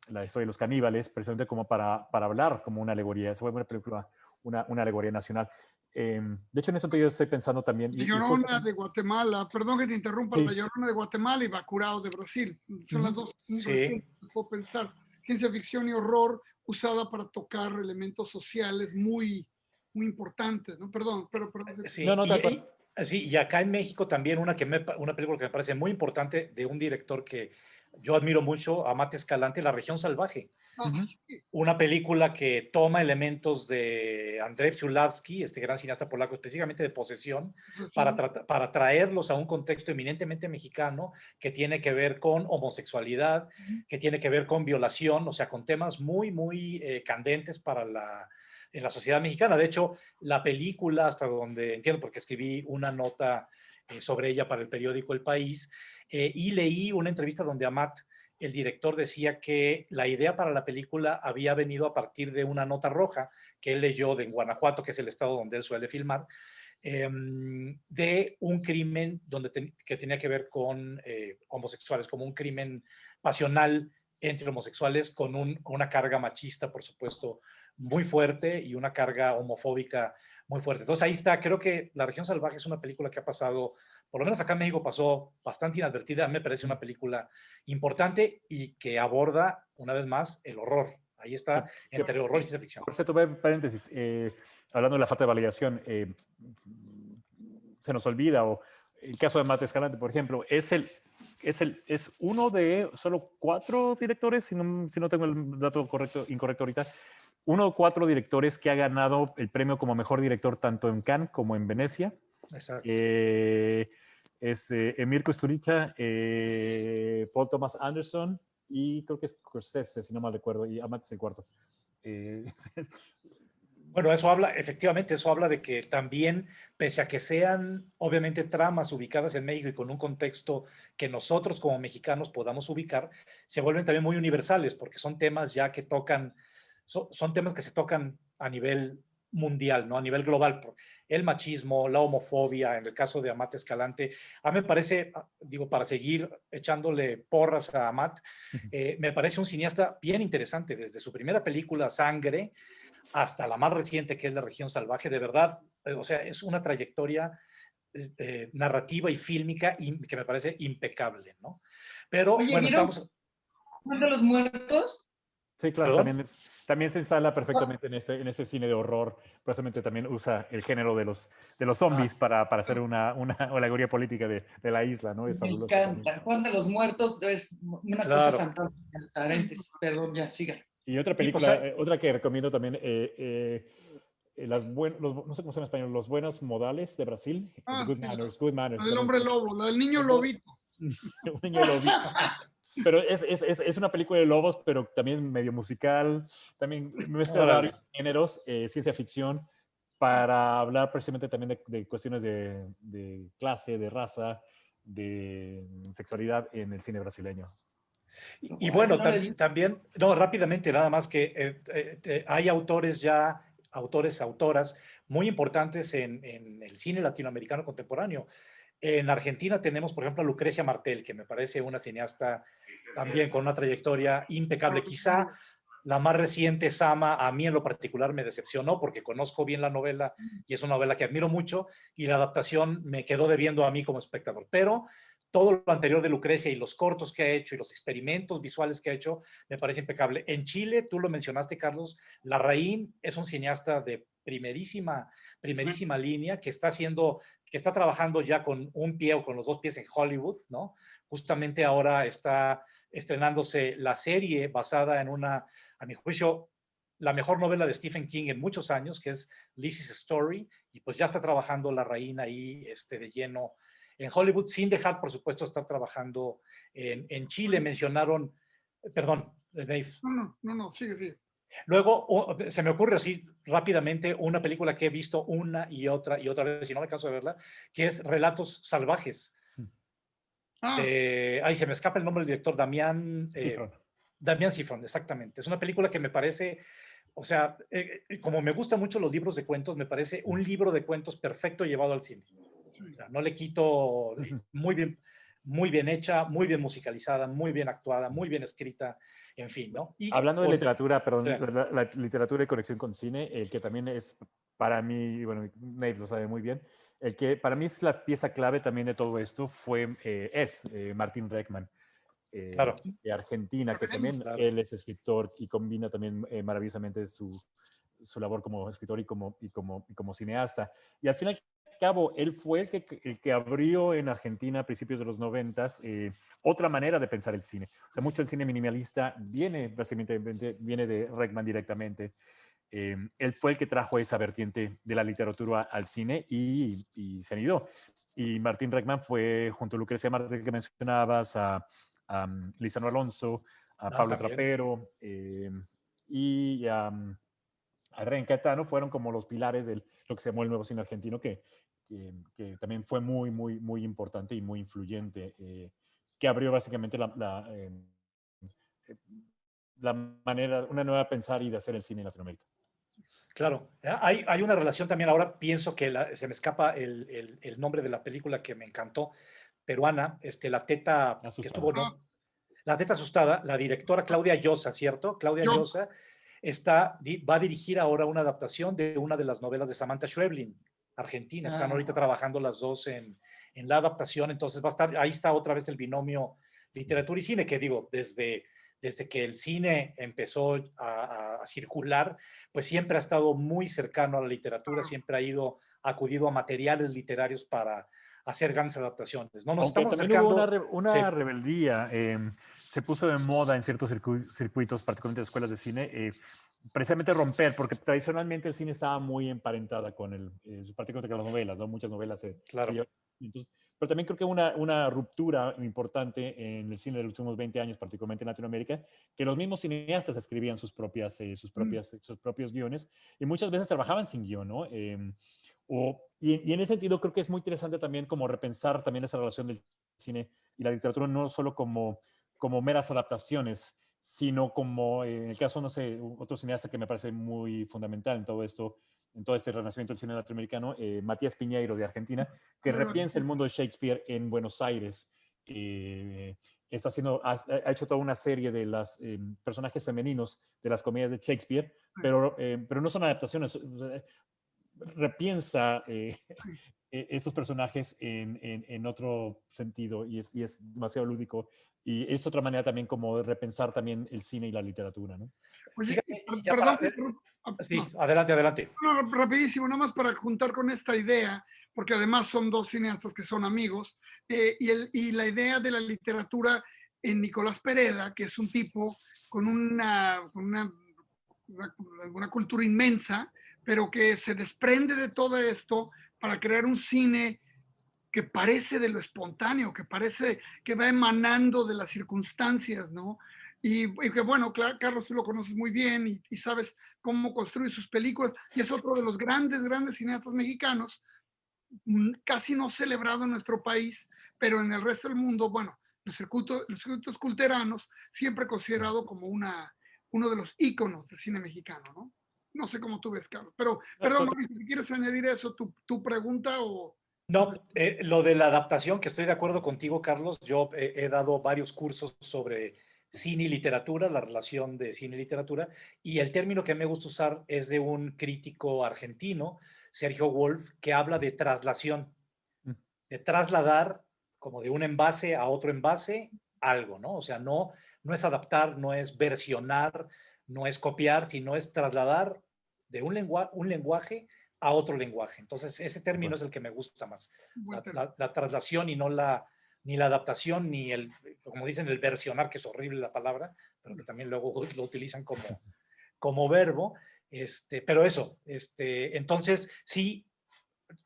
la historia de los caníbales precisamente como para hablar como una alegoría. Esa fue una película, una alegoría nacional. De hecho, en ese sentido estoy pensando también, La y justo, Llorona de Guatemala, perdón que te interrumpa, La sí, Llorona de Guatemala y Bacurao de Brasil. Son las dos Sí, recientes que puedo pensar. Ciencia ficción y horror usada para tocar elementos sociales muy, muy importantes, ¿no? Perdón, pero no, sí. no, tal cual. Sí, y acá en México también una película que me parece muy importante de un director que yo admiro mucho, Amate Escalante, La Región Salvaje. ah, Ujú. sí, Una película que toma elementos de Andrzej Zulawski, este gran cineasta polaco, específicamente de posesión, posesión. para traerlos a un contexto eminentemente mexicano que tiene que ver con homosexualidad, que tiene que ver con violación, o sea, con temas muy, muy candentes en la sociedad mexicana. De hecho, la película, hasta donde entiendo, porque escribí una nota sobre ella para el periódico El País, y leí una entrevista donde Amat, el director, decía que la idea para la película había venido a partir de una nota roja que él leyó de Guanajuato, que es el estado donde él suele filmar, de un crimen que tenía que ver con homosexuales, como un crimen pasional entre homosexuales con una carga machista, por supuesto, muy fuerte y una carga homofóbica muy fuerte. Entonces ahí está, creo que La Región Salvaje es una película que ha pasado, por lo menos acá en México pasó bastante inadvertida, a mí me parece una película importante y que aborda, una vez más, el horror. Ahí está, Que, entre horror y ciencia ficción. por cierto, paréntesis, hablando de la falta de validación, se nos olvida, o el caso de Matt Escalante, por ejemplo, es uno de solo 4 directores, si no tengo el dato incorrecto ahorita, uno de 4 directores que ha ganado el premio como mejor director tanto en Cannes como en Venecia. Exacto. Es Emir Kusturica, Paul Thomas Anderson y creo que es Scorsese, si no mal recuerdo, y Amat es el cuarto. Bueno, eso habla, efectivamente, eso habla de que también, pese a que sean obviamente tramas ubicadas en México y con un contexto que nosotros como mexicanos podamos ubicar, se vuelven también muy universales porque son temas ya que tocan, son temas que se tocan a nivel mundial, ¿no? A nivel global. El machismo, la homofobia, en el caso de Amat Escalante. A mí me parece, digo, para seguir echándole porras a Amat, me parece un cineasta bien interesante. Desde su primera película, Sangre, hasta la más reciente, que es La Región Salvaje, de verdad, o sea, es una trayectoria narrativa y fílmica que me parece impecable, ¿no? Pero, Oye, bueno, ¿vieron estamos... de los Muertos? Sí, claro, ¿Perdón? también se instala perfectamente en este cine de horror. Precisamente también usa el género de los zombies para hacer una alegoría política de la isla, ¿no? Es Me fabuloso también. encanta. Juan de los Muertos es una cosa Claro. fantástica. Paréntesis, perdón, ya, siga. Y otra Y pues, película, otra que recomiendo también, no sé cómo se llama en español, Los Buenos Modales de Brasil, Ah, Good sí, Manners, Good Manners. la del hombre lobo, la del niño lobito. Un niño lobito. Pero es una película de lobos, pero también medio musical, también mezcla órale. varios géneros, ciencia ficción, para hablar precisamente también de cuestiones de clase, de raza, de sexualidad en el cine brasileño. Y Ese bueno, no lo he visto. también, no, rápidamente, nada más que hay autores ya, autoras muy importantes en el cine latinoamericano contemporáneo. En Argentina tenemos, por ejemplo, a Lucrecia Martel, que me parece una cineasta también con una trayectoria impecable. Quizá la más reciente, Sama, a mí en lo particular me decepcionó porque conozco bien la novela y es una novela que admiro mucho y la adaptación me quedó debiendo a mí como espectador. Pero todo lo anterior de Lucrecia y los cortos que ha hecho y los experimentos visuales que ha hecho me parece impecable. En Chile, tú lo mencionaste, Carlos, Larraín es un cineasta de primerísima línea que está trabajando ya con un pie o con los 2 pies en Hollywood, ¿no? Justamente ahora está estrenándose la serie basada en a mi juicio, la mejor novela de Stephen King en muchos años, que es Lizzie's Story, y pues ya está trabajando Larraín ahí de lleno en Hollywood, sin dejar, por supuesto, estar trabajando en Chile. Mencionaron, perdón, Dave. No, sigue. Luego, se me ocurre así rápidamente una película que he visto una y otra vez, y no me canso de verla, que es Relatos Salvajes. Ahí se me escapa el nombre del director, Damián Cifrón, exactamente. Es una película que me parece, o sea, como me gustan mucho los libros de cuentos, me parece un libro de cuentos perfecto llevado al cine. O sea, no le quito, muy bien hecha, muy bien musicalizada, muy bien actuada, muy bien escrita, en fin, ¿no? Y hablando de literatura, perdón, sí. la literatura y conexión con cine, el que también es para mí, bueno, Nate lo sabe muy bien, el que para mí es la pieza clave también de todo esto es Martin Reckman, Claro. de Argentina, que también Claro. él es escritor y combina también maravillosamente su labor como escritor y como cineasta. Y al final cabo, él fue el que abrió en Argentina a principios de los 90s otra manera de pensar el cine. O sea, mucho el cine minimalista viene de Reckman directamente. Él fue el que trajo esa vertiente de la literatura al cine y se anidó. Y Martín Reckman fue, junto a Lucrecia Martel que mencionabas, a Lisandro Alonso, a Pablo también. Trapero y a Adrián Caetano, fueron como los pilares de lo que se llamó el nuevo cine argentino, que también fue muy, muy, muy importante y muy influyente, que abrió básicamente la manera, una nueva pensar y de hacer el cine en Latinoamérica. Claro, hay una relación también, ahora pienso que se me escapa el nombre de la película que me encantó, peruana, La Teta, Asustada. que estuvo, ¿no? La Teta Asustada, la directora Claudia Llosa, ¿cierto? Claudia Llosa va a dirigir ahora una adaptación de una de las novelas de Samantha Schweblin, argentina. Están ahorita trabajando las dos en la adaptación, entonces va a estar, ahí está otra vez el binomio literatura y cine, que digo, desde desde que el cine empezó a circular, pues siempre ha estado muy cercano a la literatura, siempre ha acudido a materiales literarios para hacer grandes adaptaciones. No nos Aunque estamos también hubo acercando. una Sí, rebeldía, se puso de moda en ciertos circuitos, particularmente de escuelas de cine, precisamente romper, porque tradicionalmente el cine estaba muy emparentada con particularmente con las novelas, ¿no? Muchas novelas se claro. llevan. Entonces, pero también creo que una ruptura importante en el cine de los últimos 20 años, particularmente en Latinoamérica, que los mismos cineastas escribían sus propios guiones y muchas veces trabajaban sin guión, ¿no? Y en ese sentido creo que es muy interesante también como repensar también esa relación del cine y la literatura, no solo como meras adaptaciones, sino como, en el caso, no sé, otro cineasta que me parece muy fundamental en todo esto, en todo este renacimiento del cine latinoamericano, Matías Piñeiro de Argentina, que repiensa el mundo de Shakespeare en Buenos Aires. Ha hecho toda una serie de los personajes femeninos de las comedias de Shakespeare, pero no son adaptaciones, repiensa esos personajes en otro sentido y es demasiado lúdico. Y es otra manera también como de repensar también el cine y la literatura, ¿no? Oye, Fíjate, ya perdón, para ver. Sí, no, adelante, adelante. no, rapidísimo, nada más para juntar con esta idea, porque además son dos cineastas que son amigos, y la idea de la literatura en Nicolás Pereda, que es un tipo con una cultura inmensa, pero que se desprende de todo esto para crear un cine que parece de lo espontáneo, que parece que va emanando de las circunstancias, ¿no? Y que bueno, claro, Carlos, tú lo conoces muy bien y sabes cómo construye sus películas, y es otro de los grandes, grandes cineastas mexicanos, casi no celebrado en nuestro país, pero en el resto del mundo, bueno, los circuitos culteranos, siempre considerado como uno de los íconos del cine mexicano, ¿no? No sé cómo tú ves, Carlos, pero perdón, Mauricio, si quieres añadir eso, tu pregunta o... No, lo de la adaptación, que estoy de acuerdo contigo, Carlos. Yo he dado varios cursos sobre cine y literatura, la relación de cine y literatura, y el término que me gusta usar es de un crítico argentino, Sergio Wolf, que habla de traslación, de trasladar como de un envase a otro envase algo, ¿no? O sea, no es adaptar, no es versionar, no es copiar, sino es trasladar de un lenguaje a otro lenguaje. Entonces, ese término es el que me gusta más, la traslación y no ni la adaptación, ni como dicen, el versionar, que es horrible la palabra, pero que también luego lo utilizan como verbo. Pero eso, entonces sí,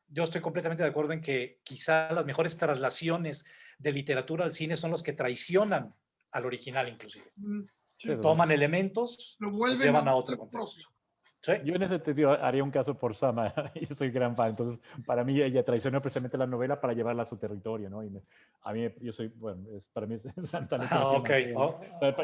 yo estoy completamente de acuerdo en que quizá las mejores traslaciones de literatura al cine son los que traicionan al original inclusive. Sí, Toman elementos, lo los vuelven llevan a a otro contexto. ¿Sí? Yo en ese sentido haría un caso por Sama. Yo soy gran fan. Entonces, para mí, ella traicionó precisamente la novela para llevarla a su territorio, ¿no? A mí, yo soy, bueno, para mí es Santa Lucrecia. Ok,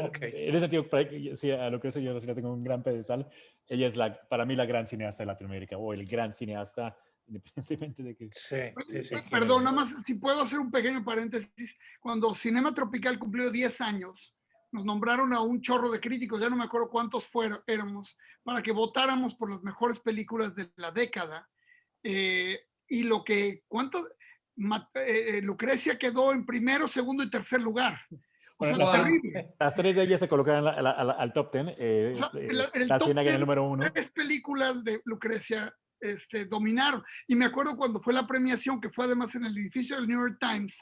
okay. En ese sentido, sí, a Lucrecia yo sí la tengo un gran pedestal. Ella es, para mí, la gran cineasta de Latinoamérica, o el gran cineasta, independientemente de que... Sí, sí, sí. Perdón, nada más, si puedo hacer un pequeño paréntesis. Cuando Cinema Tropical cumplió 10 años, nos nombraron a un chorro de críticos, ya no me acuerdo cuántos éramos, para que votáramos por las mejores películas de la década. Y Lucrecia quedó en primero, segundo y tercer lugar. O sea, Bueno, terrible. las tres de ellas se colocaron al top 10. O sea, el La top Ciénaga en el 10, número 1. 3 películas de Lucrecia dominaron. Y me acuerdo cuando fue la premiación, que fue además en el edificio del New York Times,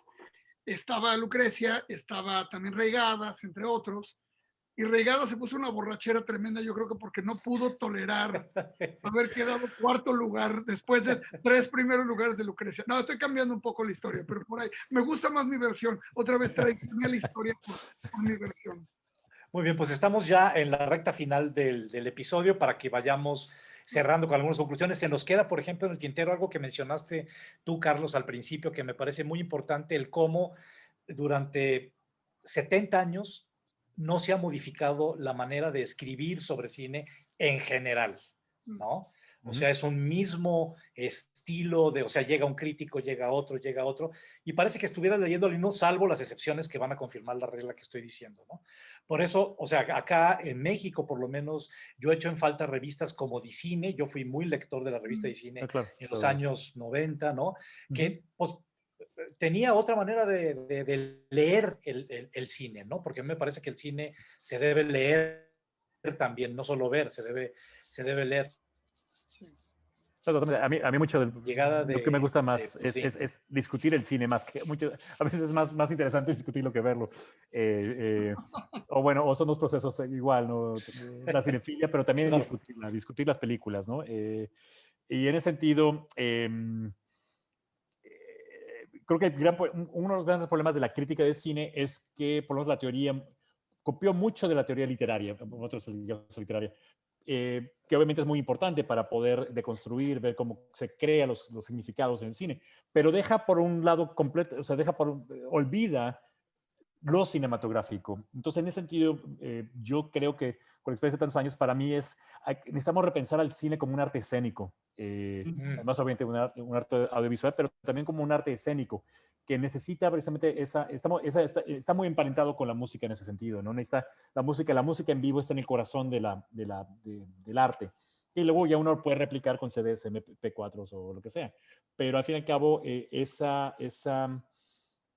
estaba Lucrecia, estaba también Reigadas, entre otros. Y Reigadas se puso una borrachera tremenda, yo creo que porque no pudo tolerar haber quedado cuarto lugar después de 3 primeros lugares de Lucrecia. No, estoy cambiando un poco la historia, pero por ahí. Me gusta más mi versión. Otra vez traicioné la historia por mi versión. Muy bien, pues estamos ya en la recta final del episodio para que vayamos cerrando con algunas conclusiones. Se nos queda, por ejemplo, en el tintero algo que mencionaste tú, Carlos, al principio, que me parece muy importante, el cómo durante 70 años no se ha modificado la manera de escribir sobre cine en general, ¿no? O sea, es un mismo estilo o sea, llega un crítico, llega otro, y parece que estuvieras leyendo el mismo, salvo las excepciones que van a confirmar la regla que estoy diciendo, ¿no? Por eso, o sea, acá en México, por lo menos, yo he hecho en falta revistas como Dicine. Yo fui muy lector de la revista Dicine Claro, en los años 90, ¿no? Que, pues, tenía otra manera de leer el cine, ¿no? Porque a mí me parece que el cine se debe leer también, no solo ver, se debe leer. A mí mucho Llegada lo que me gusta más pues, sí. es discutir el cine más que mucho, a veces es más interesante discutirlo que verlo. O bueno, o son dos procesos igual, ¿no? La cinefilia, pero también Claro. discutir las películas, ¿no? Y en ese sentido, creo que uno de los grandes problemas de la crítica de cine es que, por lo menos la teoría, copió mucho de la teoría literaria, literaria, que obviamente es muy importante para poder deconstruir, ver cómo se crean los significados en el cine, pero deja por un lado completo, o sea, olvida lo cinematográfico. Entonces, en ese sentido, yo creo que con la experiencia de tantos años, para mí necesitamos repensar al cine como un arte escénico. Además, obviamente, un arte audiovisual, pero también como un arte escénico, que necesita precisamente está muy emparentado con la música en ese sentido, ¿no? Necesita la música en vivo está en el corazón del arte. Y luego ya uno puede replicar con CDs, MP4 o lo que sea. Pero al fin y al cabo,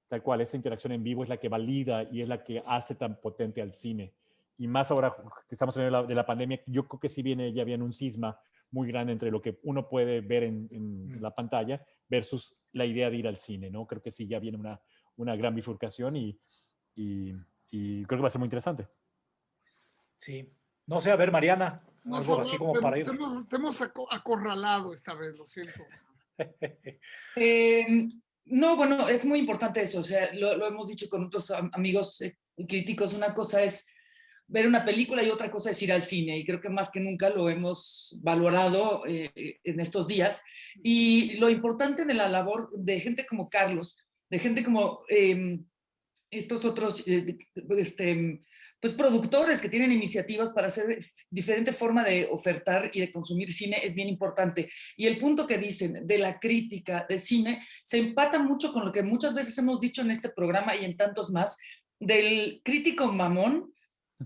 tal cual, esa interacción en vivo es la que valida y es la que hace tan potente al cine. Y más ahora que estamos en de la pandemia, yo creo que sí ya viene un cisma muy grande entre lo que uno puede ver en la pantalla versus la idea de ir al cine, ¿no? Creo que sí ya viene una gran bifurcación y creo que va a ser muy interesante. Sí. No sé, a ver, Mariana, No, algo así como para ir. te hemos acorralado esta vez, lo siento. No, bueno, es muy importante eso, o sea, lo hemos dicho con otros amigos críticos, una cosa es ver una película y otra cosa es ir al cine, y creo que más que nunca lo hemos valorado en estos días, y lo importante de la labor de gente como Carlos, de gente como estos otros pues productores que tienen iniciativas para hacer diferente forma de ofertar y de consumir cine es bien importante. Y el punto que dicen de la crítica de cine se empata mucho con lo que muchas veces hemos dicho en este programa y en tantos más, del crítico mamón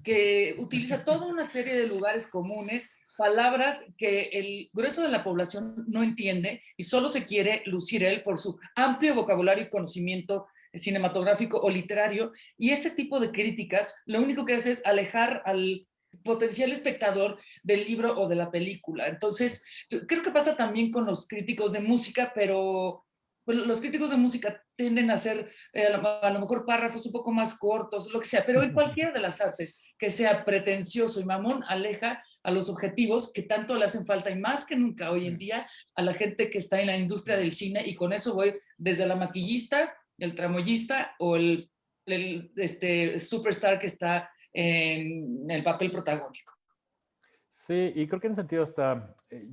que utiliza toda una serie de lugares comunes, palabras que el grueso de la población no entiende y solo se quiere lucir él por su amplio vocabulario y conocimiento cinematográfico o literario, y ese tipo de críticas lo único que hace es alejar al potencial espectador del libro o de la película. Entonces, creo que pasa también con los críticos de música, pero los críticos de música tienden a hacer a lo mejor párrafos un poco más cortos, lo que sea, pero en cualquiera de las artes que sea pretencioso y mamón aleja a los objetivos que tanto le hacen falta y más que nunca hoy en día a la gente que está en la industria del cine, y con eso voy desde la maquillista, el tramoyista o el superstar que está en el papel protagónico. Sí, y creo que en ese sentido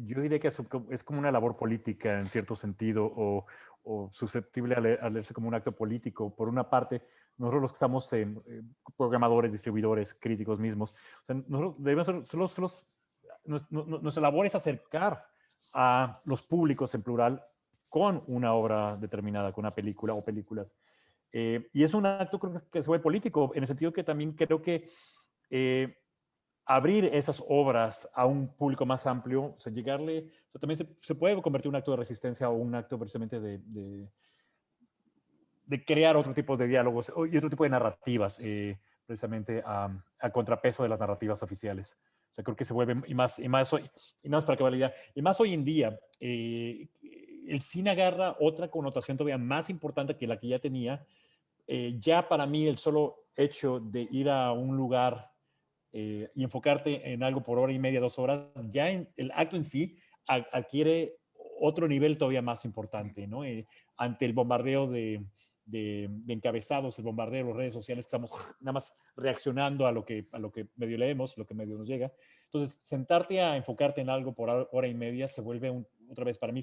yo diría que es como una labor política en cierto sentido o susceptible a leerse como un acto político. Por una parte, nosotros los que estamos programadores, distribuidores, críticos mismos, o sea, nosotros debemos nuestra labor es acercar a los públicos en plural con una obra determinada, con una película o películas. Y es un acto creo que se vuelve político, en el sentido que también creo que abrir esas obras a un público más amplio, o sea, llegarle, o sea, también se puede convertir en un acto de resistencia o un acto precisamente de crear otro tipo de diálogos y otro tipo de narrativas, precisamente a contrapeso de las narrativas oficiales. O sea, creo que se vuelve, y más para que valga, y más hoy en día, el cine agarra otra connotación todavía más importante que la que ya tenía. Ya para mí el solo hecho de ir a un lugar y enfocarte en algo por hora y media, 2 horas, ya el acto en sí adquiere otro nivel todavía más importante, ¿no? Ante el bombardeo de encabezados, el bombardeo de las redes sociales, estamos nada más reaccionando a lo que medio leemos, lo que medio nos llega. Entonces, sentarte a enfocarte en algo por hora y media se vuelve otra vez, para mí,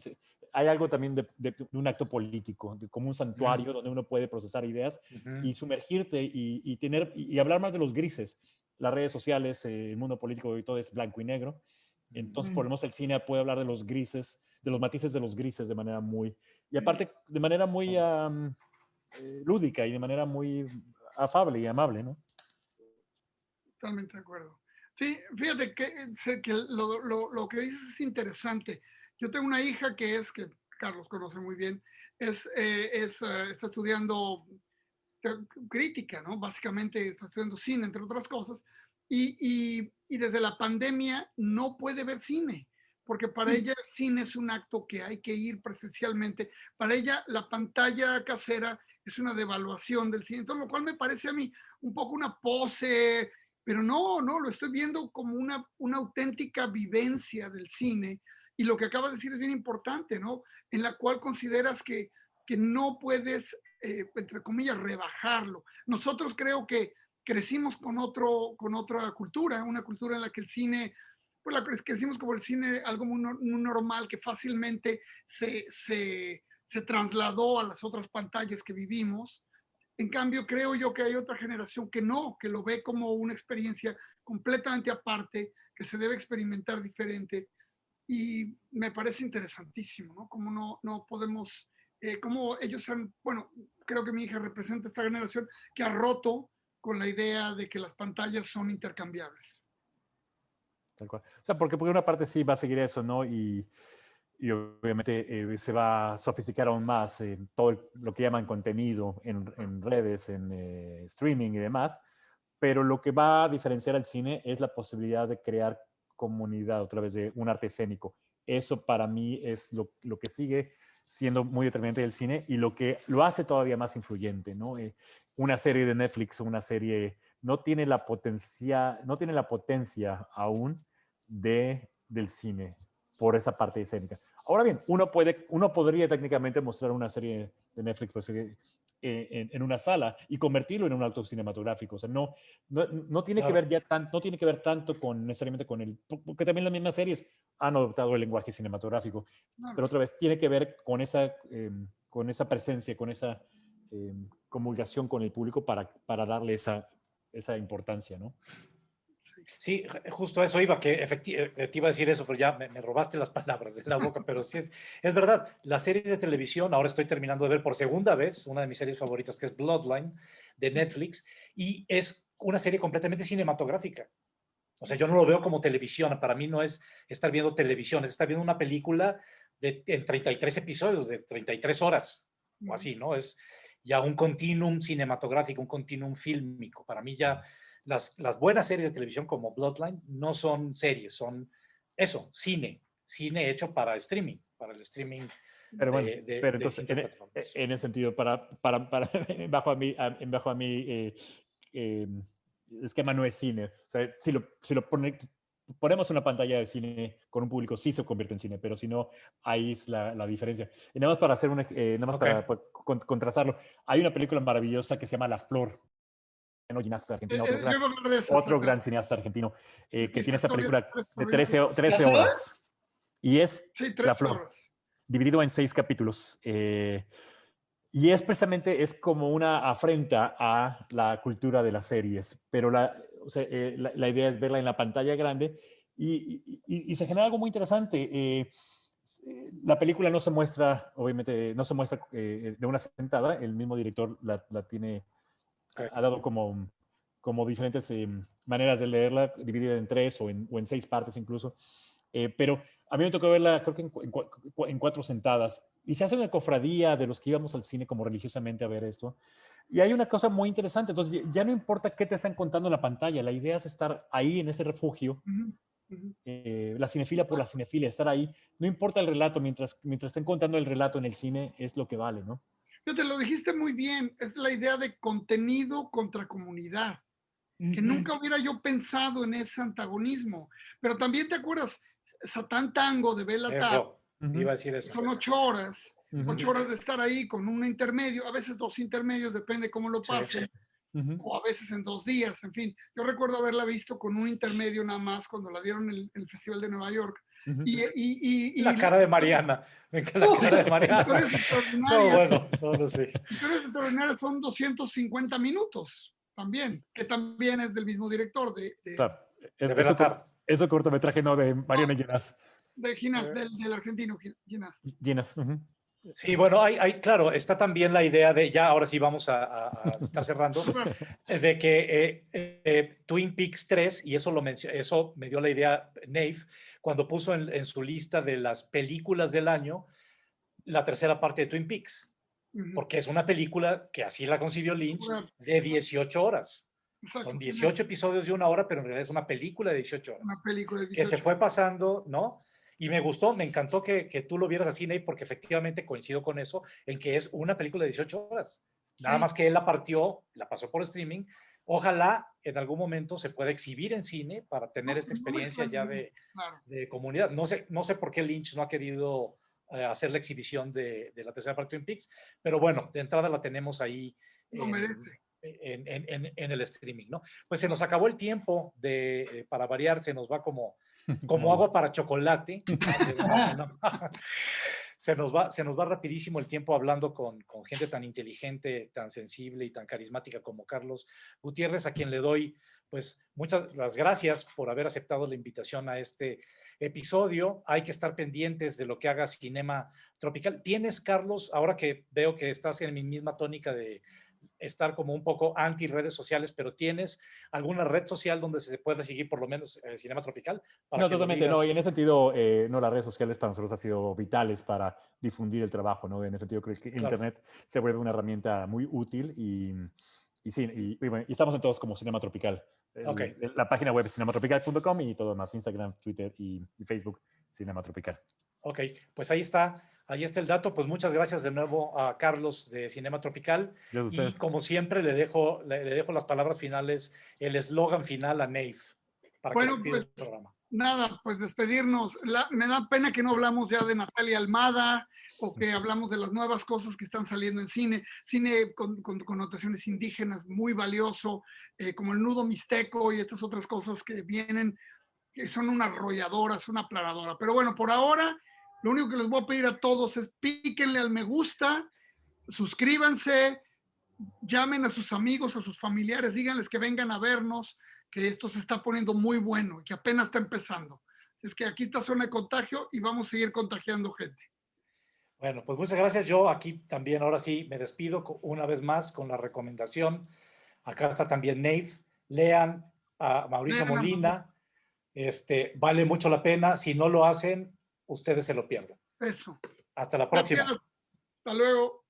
hay algo también de un acto político, como un santuario donde uno puede procesar ideas y sumergirte y hablar más de los grises. Las redes sociales, el mundo político y todo es blanco y negro. Entonces, por lo menos el cine puede hablar de los grises, de los matices de los grises de manera y aparte de manera muy lúdica y de manera muy afable y amable, ¿no? Totalmente de acuerdo. Sí, fíjate que lo que dices es interesante. Yo tengo una hija que Carlos conoce muy bien, está estudiando crítica, ¿no? Básicamente está estudiando cine, entre otras cosas, y desde la pandemia no puede ver cine, porque para ella el cine es un acto que hay que ir presencialmente. Para ella la pantalla casera es una devaluación del cine, entonces, lo cual me parece a mí un poco una pose, pero no, lo estoy viendo como una auténtica vivencia del cine, y lo que acabas de decir es bien importante, ¿no? En la cual consideras que no puedes, entre comillas, rebajarlo. Nosotros creo que crecimos con otra cultura, una cultura en la que el cine, pues crecimos como el cine, algo muy normal, que fácilmente se trasladó a las otras pantallas que vivimos. En cambio, creo yo que hay otra generación que no, que lo ve como una experiencia completamente aparte, que se debe experimentar diferente. Y me parece interesantísimo, ¿no? Como no podemos, como ellos bueno, creo que mi hija representa esta generación que ha roto con la idea de que las pantallas son intercambiables. Tal cual. O sea, porque por una parte sí va a seguir eso, ¿no? Y obviamente se va a sofisticar aún más todo lo que llaman contenido en redes, en streaming y demás, pero lo que va a diferenciar al cine es la posibilidad de crear comunidad a través de un arte escénico. Eso para mí es lo que sigue siendo muy determinante del cine y lo que lo hace todavía más influyente, ¿no? Una serie de Netflix o una serie no tiene la potencia aún del cine por esa parte escénica. Ahora bien, uno podría técnicamente mostrar una serie de Netflix pues, en una sala y convertirlo en un auto cinematográfico. O sea, no tiene que ver no tiene que ver tanto necesariamente con porque también las mismas series han adoptado el lenguaje cinematográfico, pero otra vez tiene que ver con esa presencia, con esa comulgación con el público para darle esa importancia, ¿no? Sí, justo eso iba, que te iba a decir eso, pero ya me robaste las palabras de la boca, pero sí es verdad. Las series de televisión, ahora estoy terminando de ver por segunda vez una de mis series favoritas, que es Bloodline, de Netflix, y es una serie completamente cinematográfica. O sea, yo no lo veo como televisión, para mí no es estar viendo televisión, es estar viendo una película en 33 episodios, de 33 horas, o así, ¿no? Es ya un continuum cinematográfico, un continuum fílmico. Para mí ya las buenas series de televisión como Bloodline no son series, son eso, cine hecho para streaming, para el streaming pero bueno, pero de entonces, distintas plataformas. en ese sentido, bajo a mí esquema no es cine. O sea, si lo ponemos una pantalla de cine con un público, sí se convierte en cine, pero si no, ahí es la diferencia. Y nada más para hacer para contrastarlo, hay una película maravillosa que se llama La Flor, un cineasta argentino, otro gran cineasta argentino, que tiene esta película de 13 horas. Y es La Flor, dividido en 6 capítulos. Y es como una afrenta a la cultura de las series, pero la idea es verla en la pantalla grande y se genera algo muy interesante. La película no se muestra, obviamente, no se muestra de una sentada, el mismo director ha dado como diferentes maneras de leerla, dividida en 3 o en 6 partes incluso. Pero a mí me tocó verla, creo que en 4 sentadas. Y se hace una cofradía de los que íbamos al cine como religiosamente a ver esto. Y hay una cosa muy interesante. Entonces, ya no importa qué te están contando en la pantalla. La idea es estar ahí en ese refugio. La cinefilia por la cinefilia, estar ahí. No importa el relato. Mientras estén contando el relato en el cine, es lo que vale, ¿no? Te lo dijiste muy bien. Es la idea de contenido contra comunidad. Que nunca hubiera yo pensado en ese antagonismo. Pero también te acuerdas, Satán Tango de Béla Tarr. Iba a decir eso. Son 8 horas. 8 horas de estar ahí con un intermedio, a veces 2 intermedios, depende cómo lo pasen, o a veces en 2 días, en fin. Yo recuerdo haberla visto con un intermedio nada más cuando la dieron en el Festival de Nueva York. La cara de Mariana. La cara de Mariana. Historias extraordinarias. No, bueno, no lo sé. Historias extraordinarias son 250 minutos también, que también es del mismo director Claro. Eso cortometraje no de Mariana Ginás. De Ginás, del argentino Ginás. Ginás. Sí, bueno, claro, está también la idea de, ya ahora sí vamos a estar cerrando, de que Twin Peaks 3, y eso me dio la idea Nave, cuando puso en su lista de las películas del año, la tercera parte de Twin Peaks, porque es una película que así la concibió Lynch, de 18 horas. Exacto. Son 18 episodios de 1 hora, pero en realidad es una película de 18 horas. Una película de 18 que se fue pasando, ¿no? Y me gustó, me encantó que tú lo vieras así, Nate, porque efectivamente coincido con eso, en que es una película de 18 horas. Nada más que él la partió, la pasó por streaming. Ojalá en algún momento se pueda exhibir en cine para tener esta experiencia ya de comunidad. No sé por qué Lynch no ha querido hacer la exhibición de la tercera parte de Twin Peaks, pero bueno, de entrada la tenemos ahí en el streaming, ¿no? Pues se nos acabó el tiempo para variar, se nos va como agua para chocolate. ¿No? Se nos va rapidísimo el tiempo hablando con gente tan inteligente, tan sensible y tan carismática como Carlos Gutiérrez, a quien le doy pues muchas las gracias por haber aceptado la invitación a este episodio. Hay que estar pendientes de lo que haga Cinema Tropical. ¿Tienes, Carlos, ahora que veo que estás en mi misma tónica de estar como un poco anti redes sociales, pero tienes alguna red social donde se pueda seguir por lo menos Cinema Tropical? No, totalmente, no, y en ese sentido, no, las redes sociales para nosotros han sido vitales para difundir el trabajo, ¿no? En ese sentido creo que Internet se vuelve una herramienta muy útil y sí, y estamos en todos como Cinema Tropical. La página web es cinematropical.com y todo más, Instagram, Twitter y Facebook, Cinema Tropical. Ok, pues ahí está el dato. Pues muchas gracias de nuevo a Carlos de Cinema Tropical. Y como siempre le dejo las palabras finales, el eslogan final a Nave. Bueno, pues nada, pues despedirnos. Me da pena que no hablamos ya de Natalia Almada o que hablamos de las nuevas cosas que están saliendo en cine con connotaciones indígenas, muy valioso, como el nudo mixteco y estas otras cosas que vienen, que son una arrolladora, una aplanadora. Pero bueno, por ahora, lo único que les voy a pedir a todos es píquenle al me gusta, suscríbanse, llamen a sus amigos, a sus familiares, díganles que vengan a vernos, que esto se está poniendo muy bueno y que apenas está empezando. Es que aquí está Zona de Contagio y vamos a seguir contagiando gente. Bueno, pues muchas gracias. Yo aquí también, ahora sí, me despido una vez más con la recomendación. Acá está también Nave. Lean a Mauricio Molina. Vale mucho la pena. Si no lo hacen, ustedes se lo pierden. Eso. Hasta la próxima. Gracias. Hasta luego.